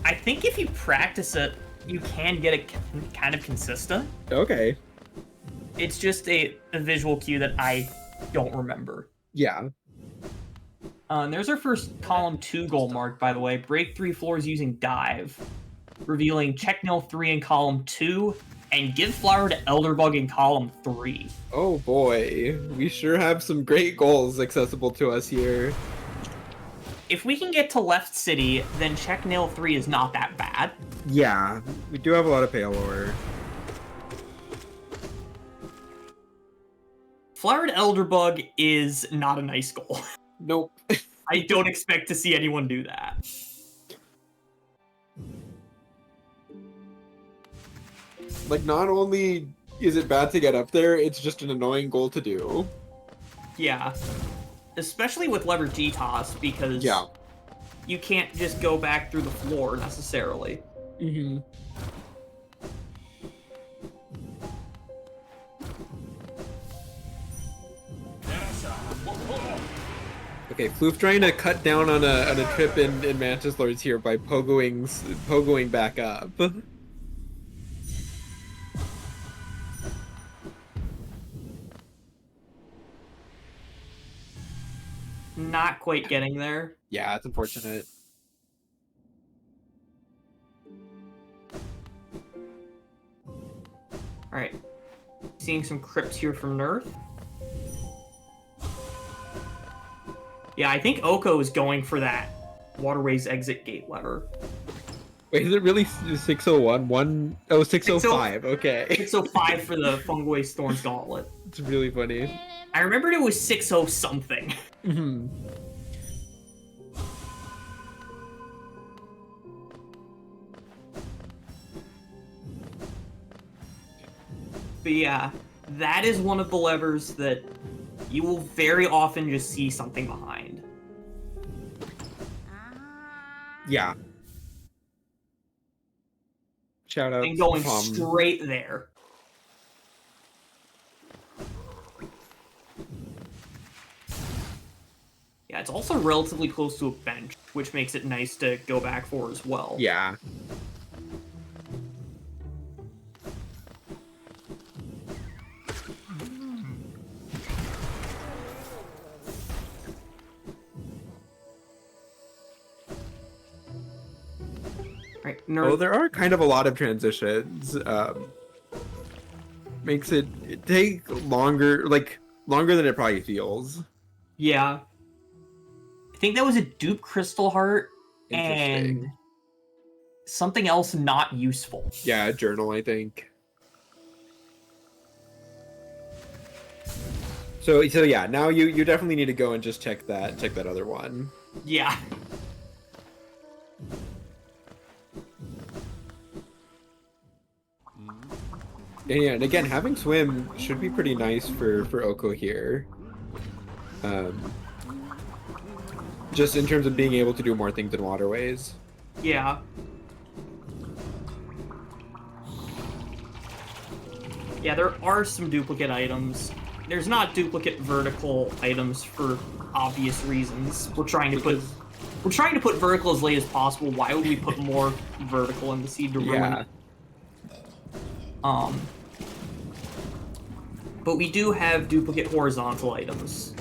Speaker 2: I think if you practice it, you can get it kind of consistent.
Speaker 1: Okay.
Speaker 2: It's just a visual cue that I don't remember.
Speaker 1: Yeah.
Speaker 2: And there's our first column 2 goal mark, by the way. Break 3 floors using dive. Revealing check nil 3 in column 2 and give flower to Elderbug in column 3.
Speaker 1: Oh boy, we sure have some great goals accessible to us here.
Speaker 2: If we can get to left city, then check nil 3 is not that bad.
Speaker 1: Yeah, we do have a lot of payload.
Speaker 2: Flower to Elderbug is not a nice goal.
Speaker 1: Nope.
Speaker 2: I don't expect to see anyone do that.
Speaker 1: Like, not only is it bad to get up there, it's just an annoying goal to do.
Speaker 2: Yeah. Especially with lever GTTOS, because you can't just go back through the floor, necessarily.
Speaker 1: Mm-hmm. Okay, Floof trying to cut down on a trip in Mantis Lords here by pogoing back up.
Speaker 2: not quite getting there.
Speaker 1: Yeah, it's unfortunate.
Speaker 2: Alright. Seeing some crypts here from Nerth. Yeah, I think Oko is going for that Waterways exit gate lever.
Speaker 1: Wait, is it really 601? 605. Okay.
Speaker 2: 605 for the Fungoid Thorns Gauntlet.
Speaker 1: It's really funny.
Speaker 2: I remembered it was 60 something.
Speaker 1: Mm-hmm.
Speaker 2: But yeah, that is one of the levers that you will very often just see something behind.
Speaker 1: Yeah. Shout out
Speaker 2: And going
Speaker 1: Tom.
Speaker 2: straight there. Yeah, it's also relatively close to a bench, which makes it nice to go back for as well.
Speaker 1: Yeah.
Speaker 2: Right,
Speaker 1: Oh, there are kind of a lot of transitions. Makes it take longer, longer than it probably feels.
Speaker 2: Yeah. I think that was a dupe crystal heart and something else not useful.
Speaker 1: Yeah, a journal, I think. So yeah, now you definitely need to go and just check that other one.
Speaker 2: Yeah.
Speaker 1: And yeah, and again, having swim should be pretty nice for Oko here. Just in terms of being able to do more things in waterways.
Speaker 2: Yeah. Yeah, there are some duplicate items. There's not duplicate vertical items for obvious reasons. We're trying to put vertical as late as possible. Why would we put more vertical in the seed to ruin it? But we do have duplicate horizontal items.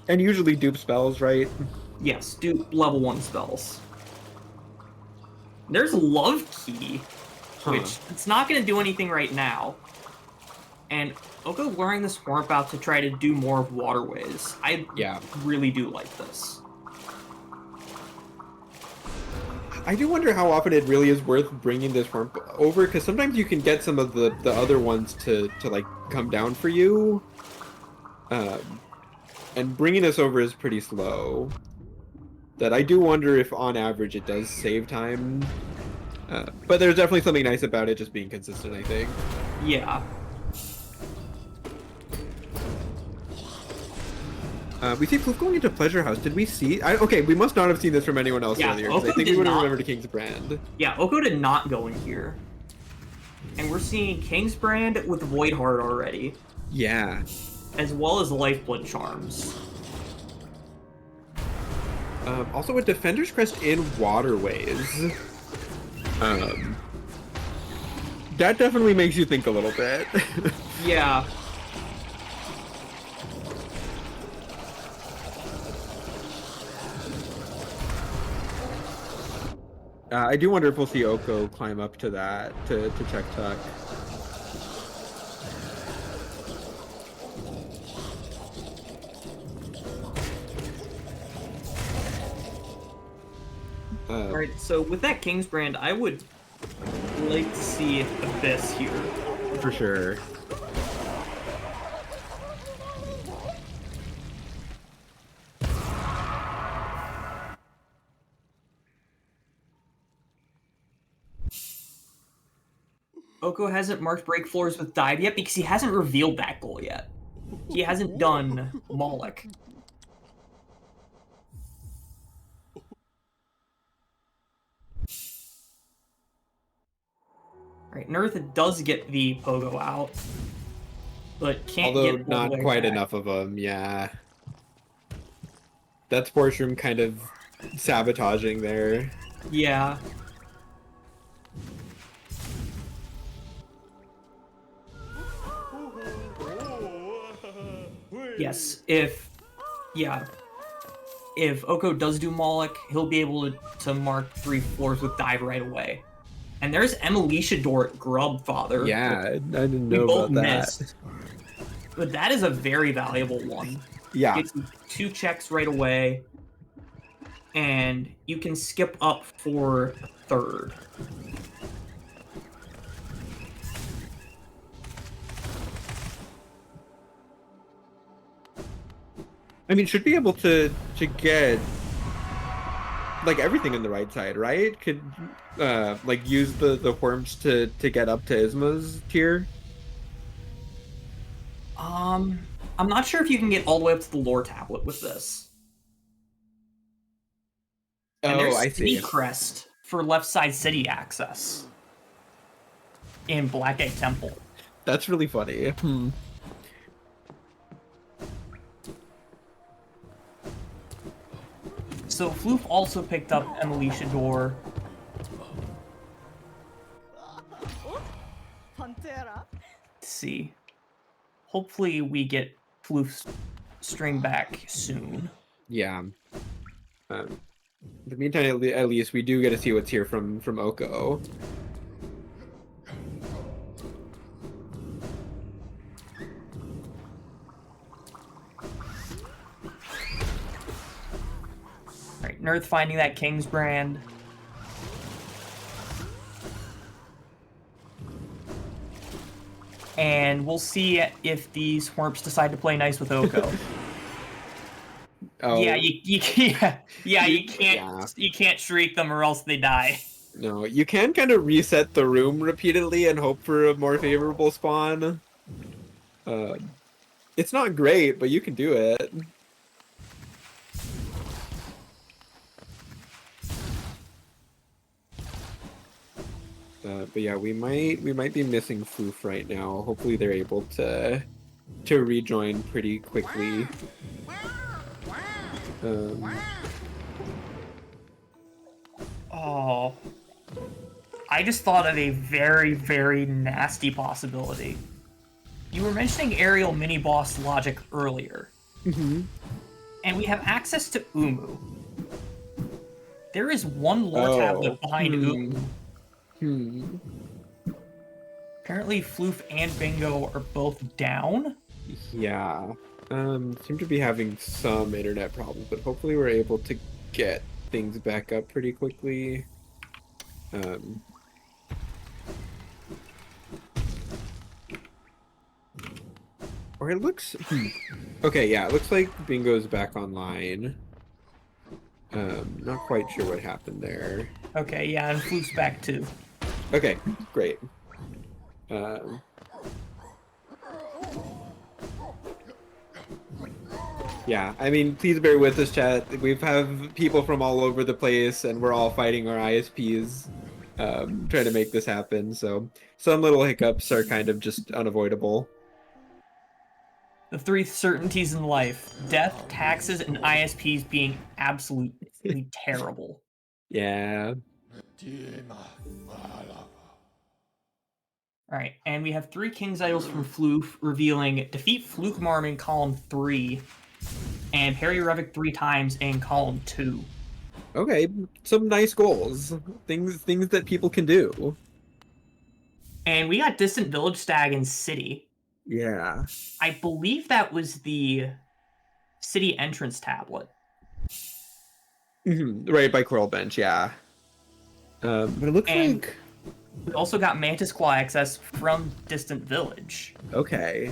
Speaker 1: And usually dupe spells, right?
Speaker 2: Yes, dupe level 1 spells. There's Love Key, which it's not going to do anything right now. And Oko wearing this Warmp out to try to do more of Waterways. I really do like this.
Speaker 1: I do wonder how often it really is worth bringing this Warmp over, because sometimes you can get some of the other ones to like come down for you. And bringing this over is pretty slow. That I do wonder if on average it does save time. But there's definitely something nice about it just being consistent, I think.
Speaker 2: Yeah.
Speaker 1: We see Floof going into Pleasure House. Did we see? Okay, we must not have seen this from anyone else earlier.
Speaker 2: Oko
Speaker 1: I think we would have remembered King's Brand.
Speaker 2: Yeah, Oko did not go in here. And we're seeing King's Brand with Void Heart already.
Speaker 1: Yeah.
Speaker 2: As well as Lifeblood Charms.
Speaker 1: Also with Defender's Crest in Waterways. That definitely makes you think a little bit.
Speaker 2: Yeah.
Speaker 1: I do wonder if we'll see Oko climb up to that to check Tuck.
Speaker 2: Alright, so with that King's Brand, I would like to see Abyss here.
Speaker 1: For sure.
Speaker 2: Oko hasn't marked break floors with Dive yet because he hasn't revealed that goal yet. He hasn't done Moloch. Alright, Nerth does get the Pogo out, but can't
Speaker 1: Although
Speaker 2: get
Speaker 1: not quite enough of them, yeah. That's Sportsroom kind of sabotaging there.
Speaker 2: Yeah. Yes, if Yeah. If Oko does do Moloch, he'll be able to mark 3 floors with dive right away. And there's Emilicia Dort Grubfather.
Speaker 1: Yeah, I didn't
Speaker 2: We
Speaker 1: know
Speaker 2: both
Speaker 1: about that.
Speaker 2: missed. But that is a very valuable one.
Speaker 1: Yeah.
Speaker 2: Gets you 2 checks right away. And you can skip up for a third.
Speaker 1: I mean, should be able to get like everything in the right side, right? Could like use the worms to get up to Isma's tier.
Speaker 2: I'm not sure if you can get all the way up to the lore tablet with this. And
Speaker 1: Oh,
Speaker 2: there's
Speaker 1: I
Speaker 2: City
Speaker 1: see.
Speaker 2: Crest for left side city access in Black Egg Temple.
Speaker 1: That's really funny.
Speaker 2: So Floof also picked up Emilicia Dor. Let's see. Hopefully we get Floof's string back soon.
Speaker 1: Yeah. In the meantime, at least we do get to see what's here from Oko.
Speaker 2: Alright, Nerth finding that King's Brand. And we'll see if these Whorps decide to play nice with Oko.
Speaker 1: Oh.
Speaker 2: Yeah, you can't shriek them or else they die.
Speaker 1: No, you can kind of reset the room repeatedly and hope for a more favorable spawn. It's not great, but you can do it. But yeah, we might be missing Foof right now. Hopefully they're able to rejoin pretty quickly.
Speaker 2: Oh. I just thought of a very, very nasty possibility. You were mentioning aerial mini-boss logic earlier.
Speaker 1: Mm-hmm.
Speaker 2: And we have access to Umu. There is one lore tablet behind Umu. Apparently Floof and Bingo are both down.
Speaker 1: Yeah. Seem to be having some internet problems, but hopefully we're able to get things back up pretty quickly. Or it looks... Okay, yeah, it looks like Bingo's back online. Not quite sure what happened there.
Speaker 2: Okay, yeah, and Floof's back too.
Speaker 1: Okay, great. Yeah, I mean, please bear with us, chat. We have people from all over the place, and we're all fighting our ISPs, trying to make this happen. So some little hiccups are kind of just unavoidable.
Speaker 2: The 3 certainties in life: death, taxes, and ISPs being absolutely terrible.
Speaker 1: Yeah.
Speaker 2: Alright, and we have 3 King's Idols from Floof, revealing defeat Flukemarm in column 3, and parry Revik 3 times in column 2.
Speaker 1: Okay, some nice goals. Things that people can do.
Speaker 2: And we got Distant Village Stag in City.
Speaker 1: Yeah.
Speaker 2: I believe that was the City entrance tablet.
Speaker 1: Right by Coral Bench, yeah. But it looks like...
Speaker 2: We also got Mantis Claw access from Distant Village.
Speaker 1: Okay.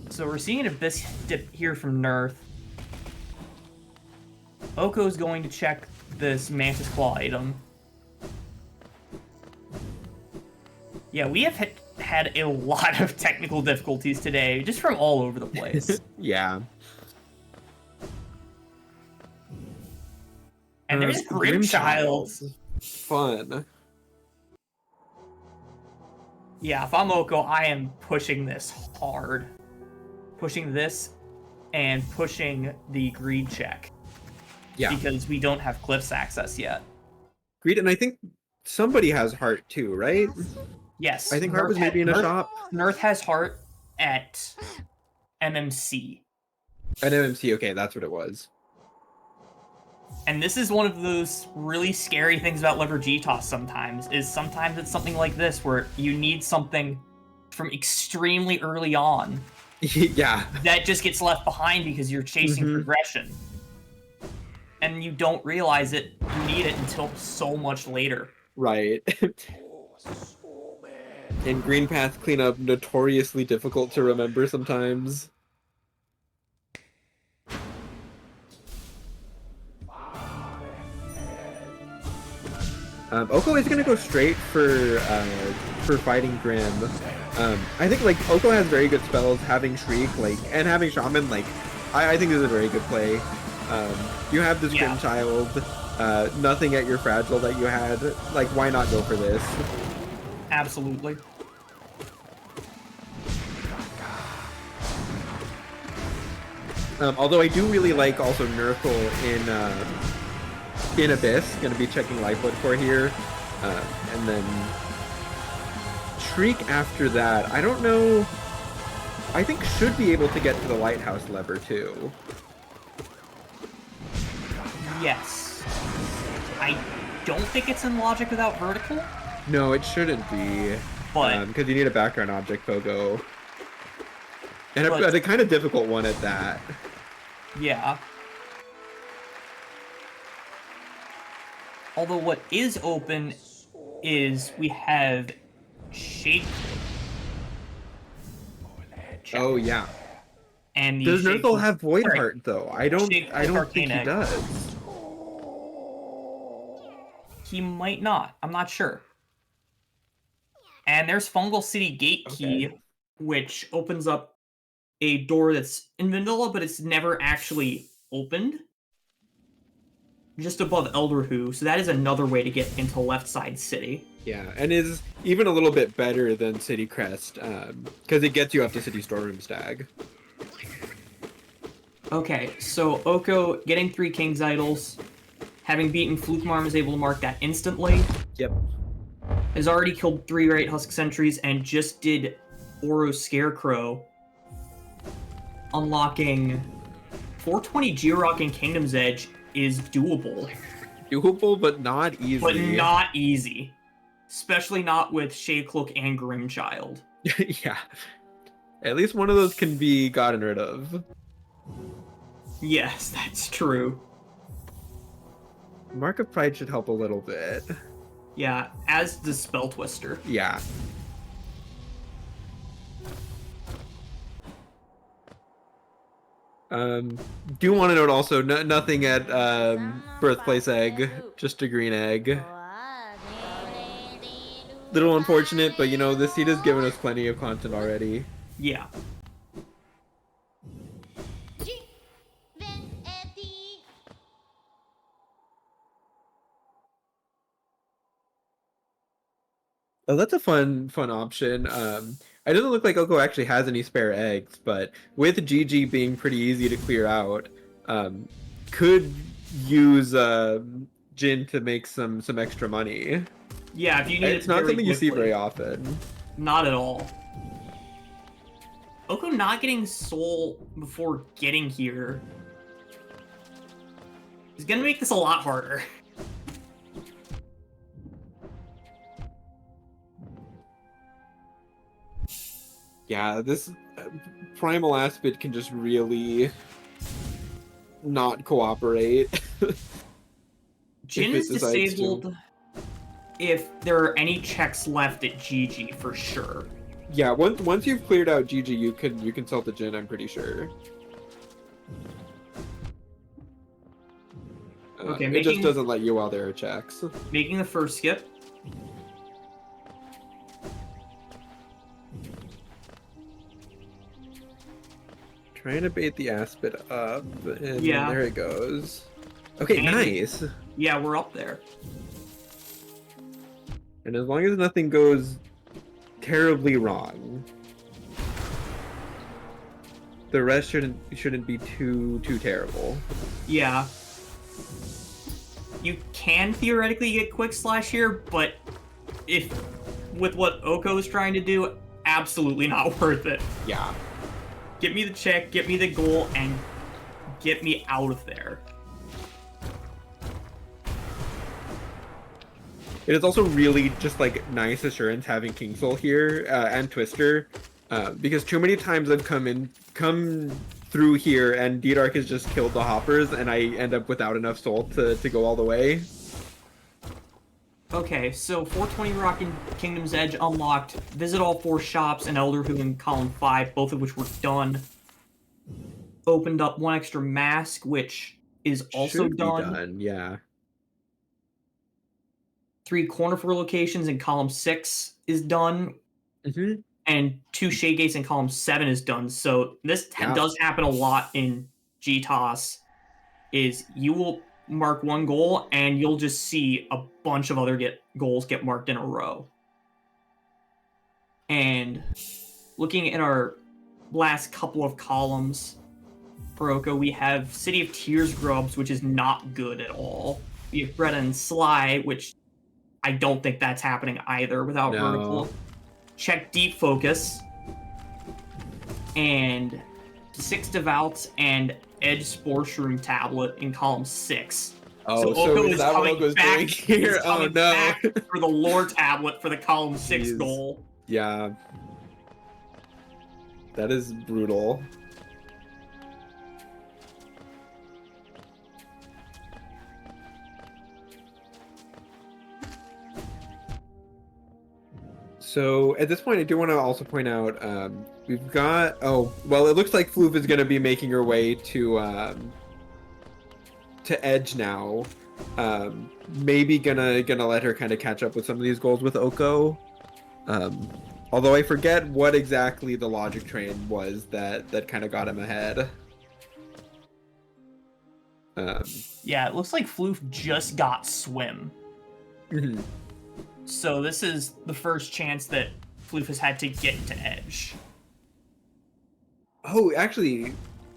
Speaker 2: So we're seeing if this dip here from Nerth. Oko's going to check this Mantis Claw item. Yeah, we have had a lot of technical difficulties today, just from all over the place.
Speaker 1: Yeah.
Speaker 2: And there's Grimchild.
Speaker 1: Fun.
Speaker 2: Yeah, if I'm Oko, I am pushing this hard. Pushing this and pushing the greed check.
Speaker 1: Yeah.
Speaker 2: Because we don't have Cliff's access yet.
Speaker 1: Greed, and I think somebody has heart too, right?
Speaker 2: Yes.
Speaker 1: I think Heart was maybe in a shop.
Speaker 2: Nerth has heart at MMC.
Speaker 1: An MMC, okay, that's what it was.
Speaker 2: And this is one of those really scary things about lever GTOS sometimes, is sometimes it's something like this where you need something from extremely early on.
Speaker 1: Yeah.
Speaker 2: That just gets left behind because you're chasing progression. And you don't realize it, you need it until so much later.
Speaker 1: Right. And green path cleanup, notoriously difficult to remember sometimes. Oko is gonna go straight for fighting Grim. I think like Oko has very good spells, having Shriek, like, and having Shaman, like, I think this is a very good play. You have this Grim Child, nothing at your Fragile that you had, like, why not go for this?
Speaker 2: Absolutely.
Speaker 1: Although I do really like also Nurgle in Abyss, gonna be checking Lifeblood for here, and then Shriek after that. I don't know. I think should be able to get to the Lighthouse lever too.
Speaker 2: Yes. I don't think it's in logic without vertical.
Speaker 1: No, it shouldn't be.
Speaker 2: But
Speaker 1: because you need a background object, Pogo. And a kind of difficult one at that.
Speaker 2: Yeah. Although what is open is we have Shake.
Speaker 1: Oh yeah.
Speaker 2: And
Speaker 1: does Nurgle have Void Heart though? I don't think he does.
Speaker 2: He might not. I'm not sure. And there's Fungal City Gate Key, which opens up a door that's in vanilla, but it's never actually opened. Just above Elderhu, so that is another way to get into Left Side City.
Speaker 1: Yeah, and is even a little bit better than City Crest, because it gets you up to City Storeroom Stag.
Speaker 2: Okay, so Oko getting 3 King's Idols, having beaten Flukemarm is able to mark that instantly.
Speaker 1: Yep.
Speaker 2: Has already killed 3 Right Husk Sentries and just did Oro Scarecrow, unlocking 420 Georock and Kingdom's Edge is doable.
Speaker 1: Doable, but not easy.
Speaker 2: But not easy. Especially not with Shade Cloak and Grimchild.
Speaker 1: Yeah. At least one of those can be gotten rid of.
Speaker 2: Yes, that's true.
Speaker 1: Mark of Pride should help a little bit.
Speaker 2: Yeah, as does Spell Twister.
Speaker 1: Yeah. Do want to note also, nothing at Birthplace Egg, just a green egg. Little unfortunate, but you know, this seed has given us plenty of content already.
Speaker 2: Yeah.
Speaker 1: Oh, that's a fun option. It doesn't look like Oko actually has any spare eggs, but with GG being pretty easy to clear out, could use Jin to make some extra money.
Speaker 2: Yeah, if you need
Speaker 1: it's not something you see very often.
Speaker 2: Not at all. Oko not getting Soul before getting here is gonna make this a lot harder.
Speaker 1: Yeah, this Primal Aspid can just really not cooperate.
Speaker 2: Jin is disabled if there are any checks left at GG for sure.
Speaker 1: Yeah, once you've cleared out GG, you can sell the Jin, I'm pretty sure.
Speaker 2: Okay,
Speaker 1: it just doesn't let you while there are checks.
Speaker 2: Making the first skip.
Speaker 1: Trying to bait the Aspid up, and
Speaker 2: yeah,
Speaker 1: there it goes. Okay, and nice.
Speaker 2: Yeah, we're up there.
Speaker 1: And as long as nothing goes terribly wrong, the rest shouldn't be too terrible.
Speaker 2: Yeah. You can theoretically get Quick Slash here, but with what Oko is trying to do, absolutely not worth it.
Speaker 1: Yeah.
Speaker 2: Get me the check, get me the goal, and get me out of there.
Speaker 1: It is also really just like nice assurance having King Soul here and Twister, because too many times I've come through here and D-Dark has just killed the hoppers and I end up without enough soul to go all the way.
Speaker 2: Okay, so 420 Rockin' Kingdom's Edge unlocked. Visit all 4 shops and Elder Who in Column 5, both of which were done. Opened up 1 extra mask, which is also
Speaker 1: Should be
Speaker 2: done.
Speaker 1: done, yeah.
Speaker 2: 3 corner 4 locations in Column 6 is done. And 2 Shade Gates in Column 7 is done. So this does happen a lot in GTOS, is you will mark 1 goal and you'll just see a bunch of other goals get marked in a row. And looking at our last couple of columns for Oko, we have City of Tears Grubs, which is not good at all. We have Bretta and Sly, which I don't think that's happening either without vertical. Check Deep Focus. And 6 Devouts and Edge Spore Shroom Tablet in column 6.
Speaker 1: Oh, so Oko is that what Oko's doing here? Oh no.
Speaker 2: Back for the lore tablet for the column 6 goal.
Speaker 1: Yeah. That is brutal. So at this point, I do want to also point out we've got it looks like Floof is going to be making her way to Edge now. Maybe gonna let her kind of catch up with some of these goals with Oko. Although I forget what exactly the logic train was that kind of got him ahead.
Speaker 2: Yeah, it looks like Floof just got swim. So this is the first chance that Floof has had to get to Edge.
Speaker 1: Oh, actually,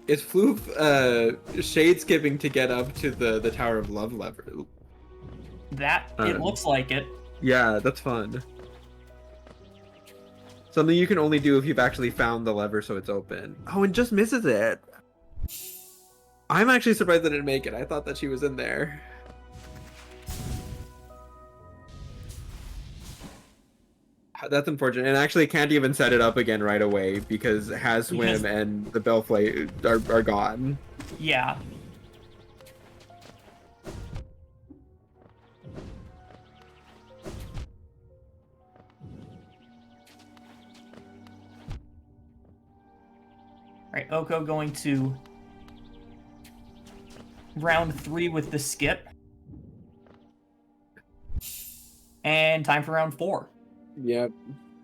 Speaker 1: is Floof shade skipping to get up to the Tower of Love lever?
Speaker 2: It looks like it.
Speaker 1: Yeah, that's fun. Something you can only do if you've actually found the lever so it's open. Oh, and just misses it. I'm actually surprised that it didn't make it. I thought that she was in there. That's unfortunate, and actually can't even set it up again right away because Has Swim and the Bellflay are gone.
Speaker 2: Yeah. Alright, Oko going to round 3 with the skip. And time for round 4.
Speaker 1: Yep.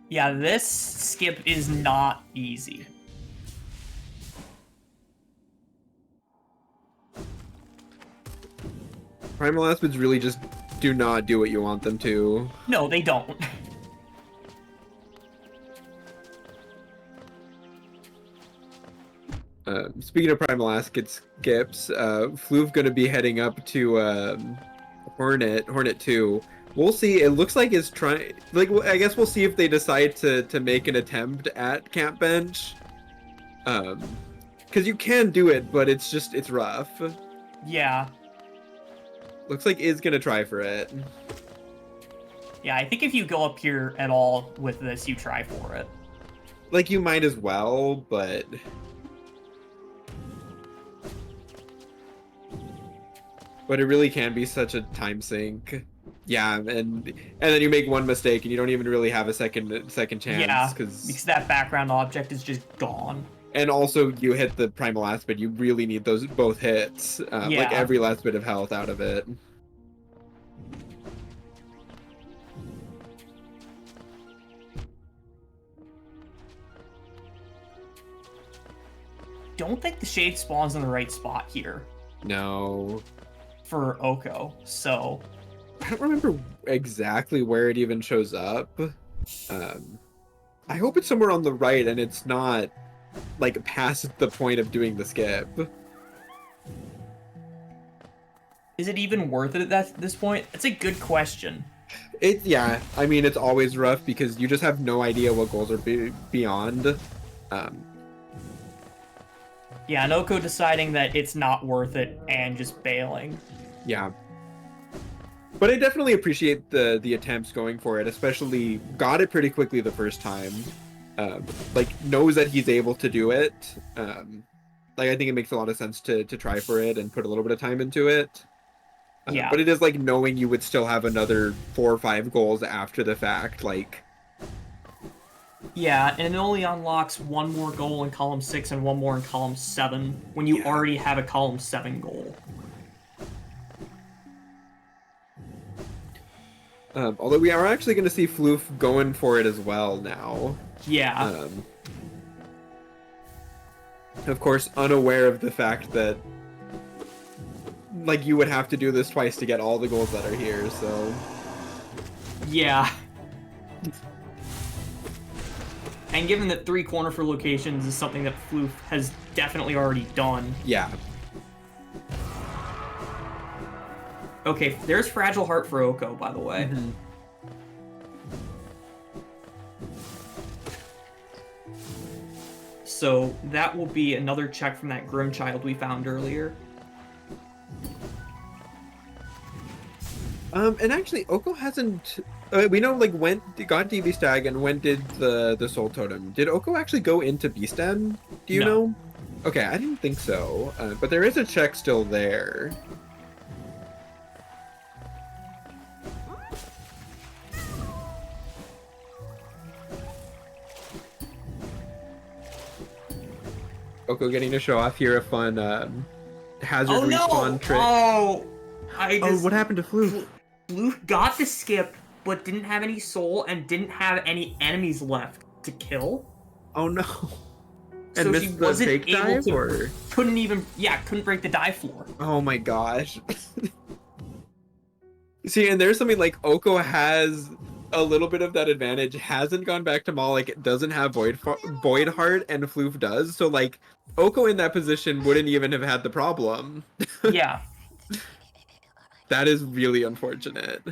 Speaker 2: Yeah, this skip is not easy.
Speaker 1: Primal Aspids really just do not do what you want them to.
Speaker 2: No, they don't.
Speaker 1: Speaking of Primal Aspid skips, Floof gonna be heading up to Hornet 2. We'll see. It looks like it's trying. I guess we'll see if they decide to make an attempt at Camp Bench. Because you can do it, but it's rough.
Speaker 2: Yeah.
Speaker 1: Looks like Is gonna try for it.
Speaker 2: Yeah, I think if you go up here at all with this, you try for it.
Speaker 1: Like, you might as well, but it really can be such a time sink. Yeah, and then you make one mistake and you don't even really have a second chance.
Speaker 2: Yeah, because that background object is just gone.
Speaker 1: And also, you hit the Primal Aspid, you really need those both hits. Like every last bit of health out of it.
Speaker 2: Don't think the shade spawns in the right spot here.
Speaker 1: No.
Speaker 2: For Oko, so
Speaker 1: I don't remember exactly where it even shows up. I hope it's somewhere on the right and it's not like past the point of doing the skip.
Speaker 2: Is it even worth it at this point? It's a good question.
Speaker 1: Yeah, I mean, it's always rough because you just have no idea what goals are beyond.
Speaker 2: Yeah, and Oko deciding that it's not worth it and just bailing.
Speaker 1: Yeah. But I definitely appreciate the attempts going for it, especially got it pretty quickly the first time. Like, knows that he's able to do it. Like, I think it makes a lot of sense to try for it and put a little bit of time into it.
Speaker 2: Yeah.
Speaker 1: But it is like knowing you would still have another 4 or 5 goals after the fact, like...
Speaker 2: Yeah, and it only unlocks one more goal in column 6 and one more in column 7 when you already have a column 7 goal.
Speaker 1: Although we are actually going to see Floof going for it as well now.
Speaker 2: Yeah.
Speaker 1: Of course, unaware of the fact that, like, you would have to do this twice to get all the goals that are here, so...
Speaker 2: Yeah. And given that 3 corner for locations is something that Floof has definitely already done.
Speaker 1: Yeah.
Speaker 2: Okay, there's Fragile Heart for Oko, by the way.
Speaker 1: Mm-hmm.
Speaker 2: So that will be another check from that Grim Child we found earlier.
Speaker 1: And actually, Oko hasn't... we know, like, when got DB Stag and when did the Soul Totem. Did Oko actually go into Beastem? Do you know? Okay, I didn't think so. But there is a check still there. Oko getting to show off here a fun hazard respawn trick.
Speaker 2: Oh,
Speaker 1: what happened to Floof?
Speaker 2: Floof got the skip, but didn't have any soul and didn't have any enemies left to kill.
Speaker 1: Oh no. And
Speaker 2: so
Speaker 1: missed
Speaker 2: she
Speaker 1: the
Speaker 2: wasn't
Speaker 1: fake
Speaker 2: able
Speaker 1: dive,
Speaker 2: to.
Speaker 1: or?
Speaker 2: Couldn't break the dive floor.
Speaker 1: Oh my gosh. See, and there's something like Oko has a little bit of that advantage, hasn't gone back to Malik, doesn't have Void Heart, and Floof does. So, like, Oko in that position wouldn't even have had the problem.
Speaker 2: Yeah.
Speaker 1: That is really unfortunate.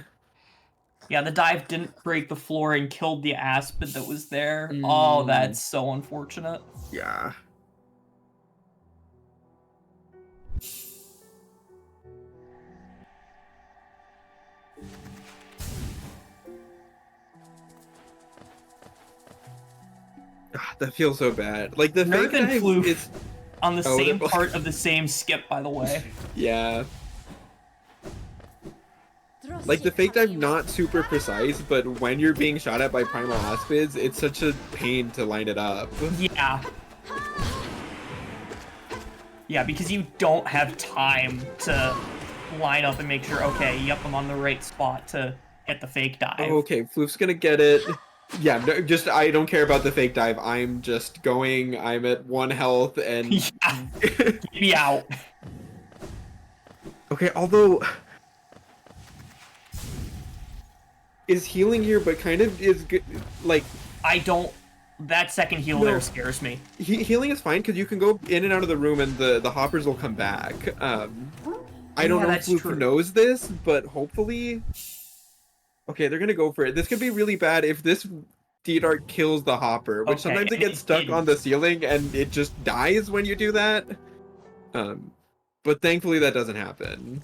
Speaker 2: Yeah, the dive didn't break the floor and killed the Aspen that was there. Oh, that's so unfortunate.
Speaker 1: Yeah. That feels so bad. Like, the
Speaker 2: Nerf
Speaker 1: fake
Speaker 2: and
Speaker 1: dive
Speaker 2: Floof
Speaker 1: is...
Speaker 2: on the same part of the same skip, by the way.
Speaker 1: Yeah. Like, the fake dive, not super precise, but when you're being shot at by Primal Aspids, it's such a pain to line it up.
Speaker 2: Yeah. Yeah, because you don't have time to line up and make sure, okay, yep, I'm on the right spot to hit the fake dive.
Speaker 1: Oh, okay, Floof's gonna get it. Yeah, no, just, I don't care about the fake dive. I'm just going, I'm at 1 health, and...
Speaker 2: Yeah. Get me out.
Speaker 1: Okay, although... Is healing here, but kind of is good, like...
Speaker 2: I don't... That second heal there scares me.
Speaker 1: Healing is fine, because you can go in and out of the room, and the hoppers will come back. I don't know if Floof knows this, but hopefully... Okay, they're gonna go for it. This could be really bad if this D-Dart kills the hopper, which sometimes it gets stuck on the ceiling, and it just dies when you do that. But thankfully that doesn't happen.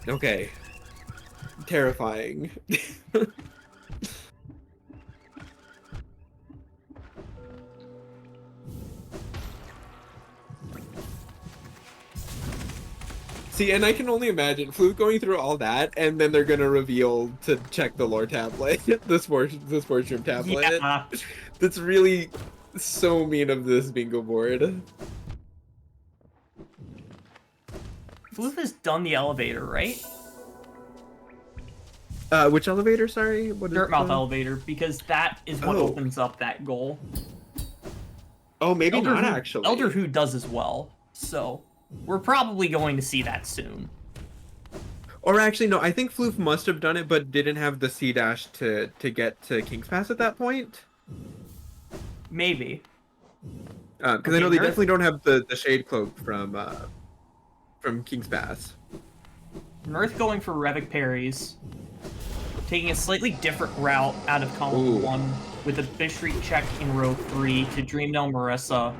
Speaker 1: Okay. Terrifying. See, and I can only imagine Flute going through all that, and then they're gonna reveal to check the lore tablet, the sports room tablet.
Speaker 2: Yeah.
Speaker 1: That's really so mean of this bingo board.
Speaker 2: Floof has done the elevator, right?
Speaker 1: Which elevator, sorry? What is
Speaker 2: Dirtmouth elevator, because that is what opens up that goal.
Speaker 1: Oh, maybe not, actually.
Speaker 2: Elder Who does as well, so we're probably going to see that soon.
Speaker 1: Or actually, no, I think Floof must have done it, but didn't have the C-dash to get to King's Pass at that point.
Speaker 2: Maybe.
Speaker 1: Because I know they definitely don't have the Shade Cloak from King's Pass.
Speaker 2: Nerth going for Revic parries. Taking a slightly different route out of column 1. with a Bishop check in row 3 to Dreamdale Marissa,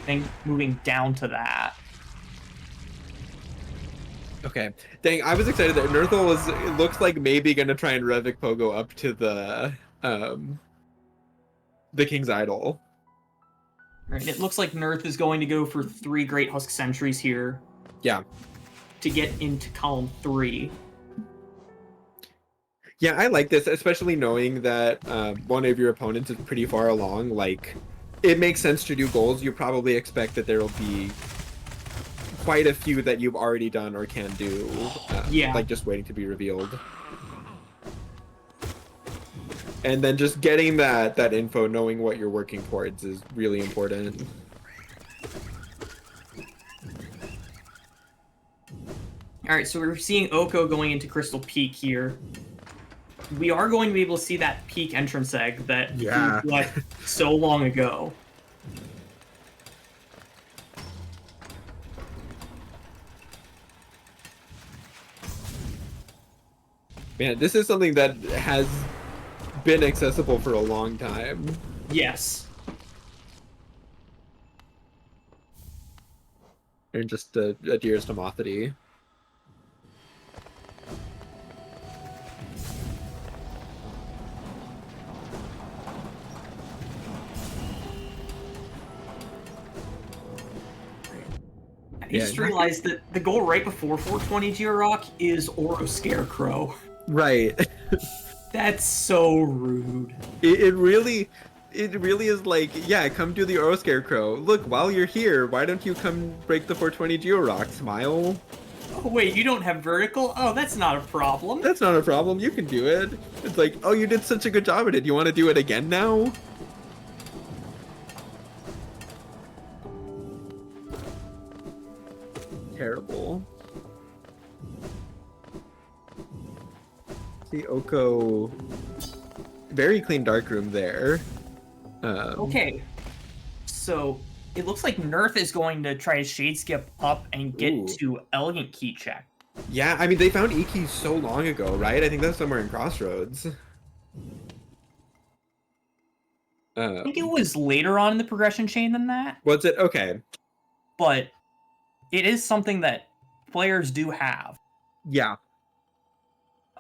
Speaker 2: then moving down to that.
Speaker 1: Okay. Dang, I was excited that Nerthal was, it looks like maybe gonna try and Revik Pogo up to the King's Idol.
Speaker 2: Right, it looks like Nerth is going to go for 3 Great Husk Sentries here.
Speaker 1: Yeah.
Speaker 2: To get into column 3.
Speaker 1: Yeah, I like this, especially knowing that one of your opponents is pretty far along. Like, it makes sense to do goals. You probably expect that there will be quite a few that you've already done or can do.
Speaker 2: Yeah.
Speaker 1: Like, just waiting to be revealed. And then just getting that info, knowing what you're working towards is really important.
Speaker 2: Alright, so we're seeing Oko going into Crystal Peak here. We are going to be able to see that Peak entrance egg that he left so long ago.
Speaker 1: Man, this is something that has been accessible for a long time.
Speaker 2: Yes.
Speaker 1: And just adheres to Mothity.
Speaker 2: I just realized that the goal right before 420 Georock is Oro Scarecrow.
Speaker 1: Right.
Speaker 2: That's so rude.
Speaker 1: It really is like, yeah, come do the Oro Scarecrow. Look, while you're here, why don't you come break the 420 Georock? Smile.
Speaker 2: Oh wait, you don't have vertical? Oh, that's not a problem.
Speaker 1: That's not a problem. You can do it. It's like, oh, you did such a good job at it. You want to do it again now? Terrible. See, Oko, very clean darkroom there.
Speaker 2: Okay, so it looks like Nerth is going to try to shade skip up and get to Elegant Key check.
Speaker 1: Yeah, I mean, they found E-Key so long ago, right? I think that's somewhere in Crossroads.
Speaker 2: I think it was later on in the progression chain than that.
Speaker 1: Was it? Okay.
Speaker 2: But it is something that players do have.
Speaker 1: Yeah.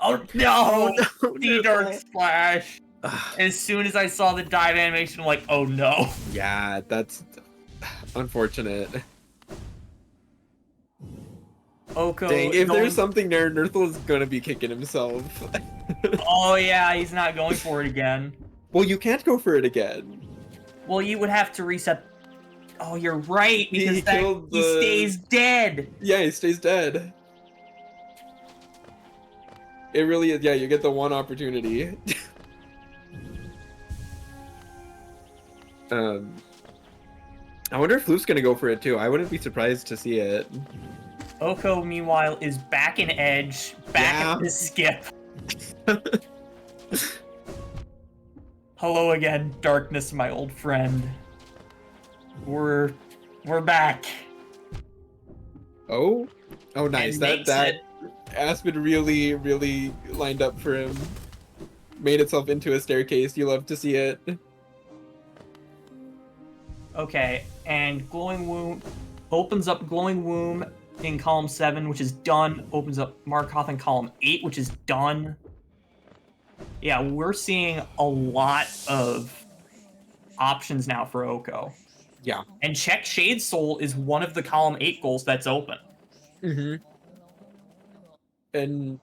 Speaker 2: Oh no! The Dark Splash! As soon as I saw the dive animation, I'm like, oh no.
Speaker 1: Yeah, that's unfortunate.
Speaker 2: Oko.
Speaker 1: Dang, if there's something there, Nerthal is gonna be kicking himself.
Speaker 2: Oh yeah, he's not going for it again.
Speaker 1: Well, you can't go for it again.
Speaker 2: Well, you would have to reset. Oh, you're right, because he stays dead.
Speaker 1: Yeah, he stays dead. It really is. Yeah, you get the one opportunity. I wonder if Floof's gonna go for it too. I wouldn't be surprised to see it.
Speaker 2: Oko, meanwhile, is back in Edge, back at the skip. Hello again, Darkness, my old friend. We're back.
Speaker 1: Oh nice. That Aspen really lined up for him. Made itself into a staircase. You love to see it.
Speaker 2: Okay, and Glowing Womb opens up Glowing Womb in column 7, which is done. Opens up Markoth in column 8, which is done. Yeah, we're seeing a lot of options now for Oko.
Speaker 1: Yeah.
Speaker 2: And Check Shade Soul is one of the column 8 goals that's open.
Speaker 1: Mm-hmm. And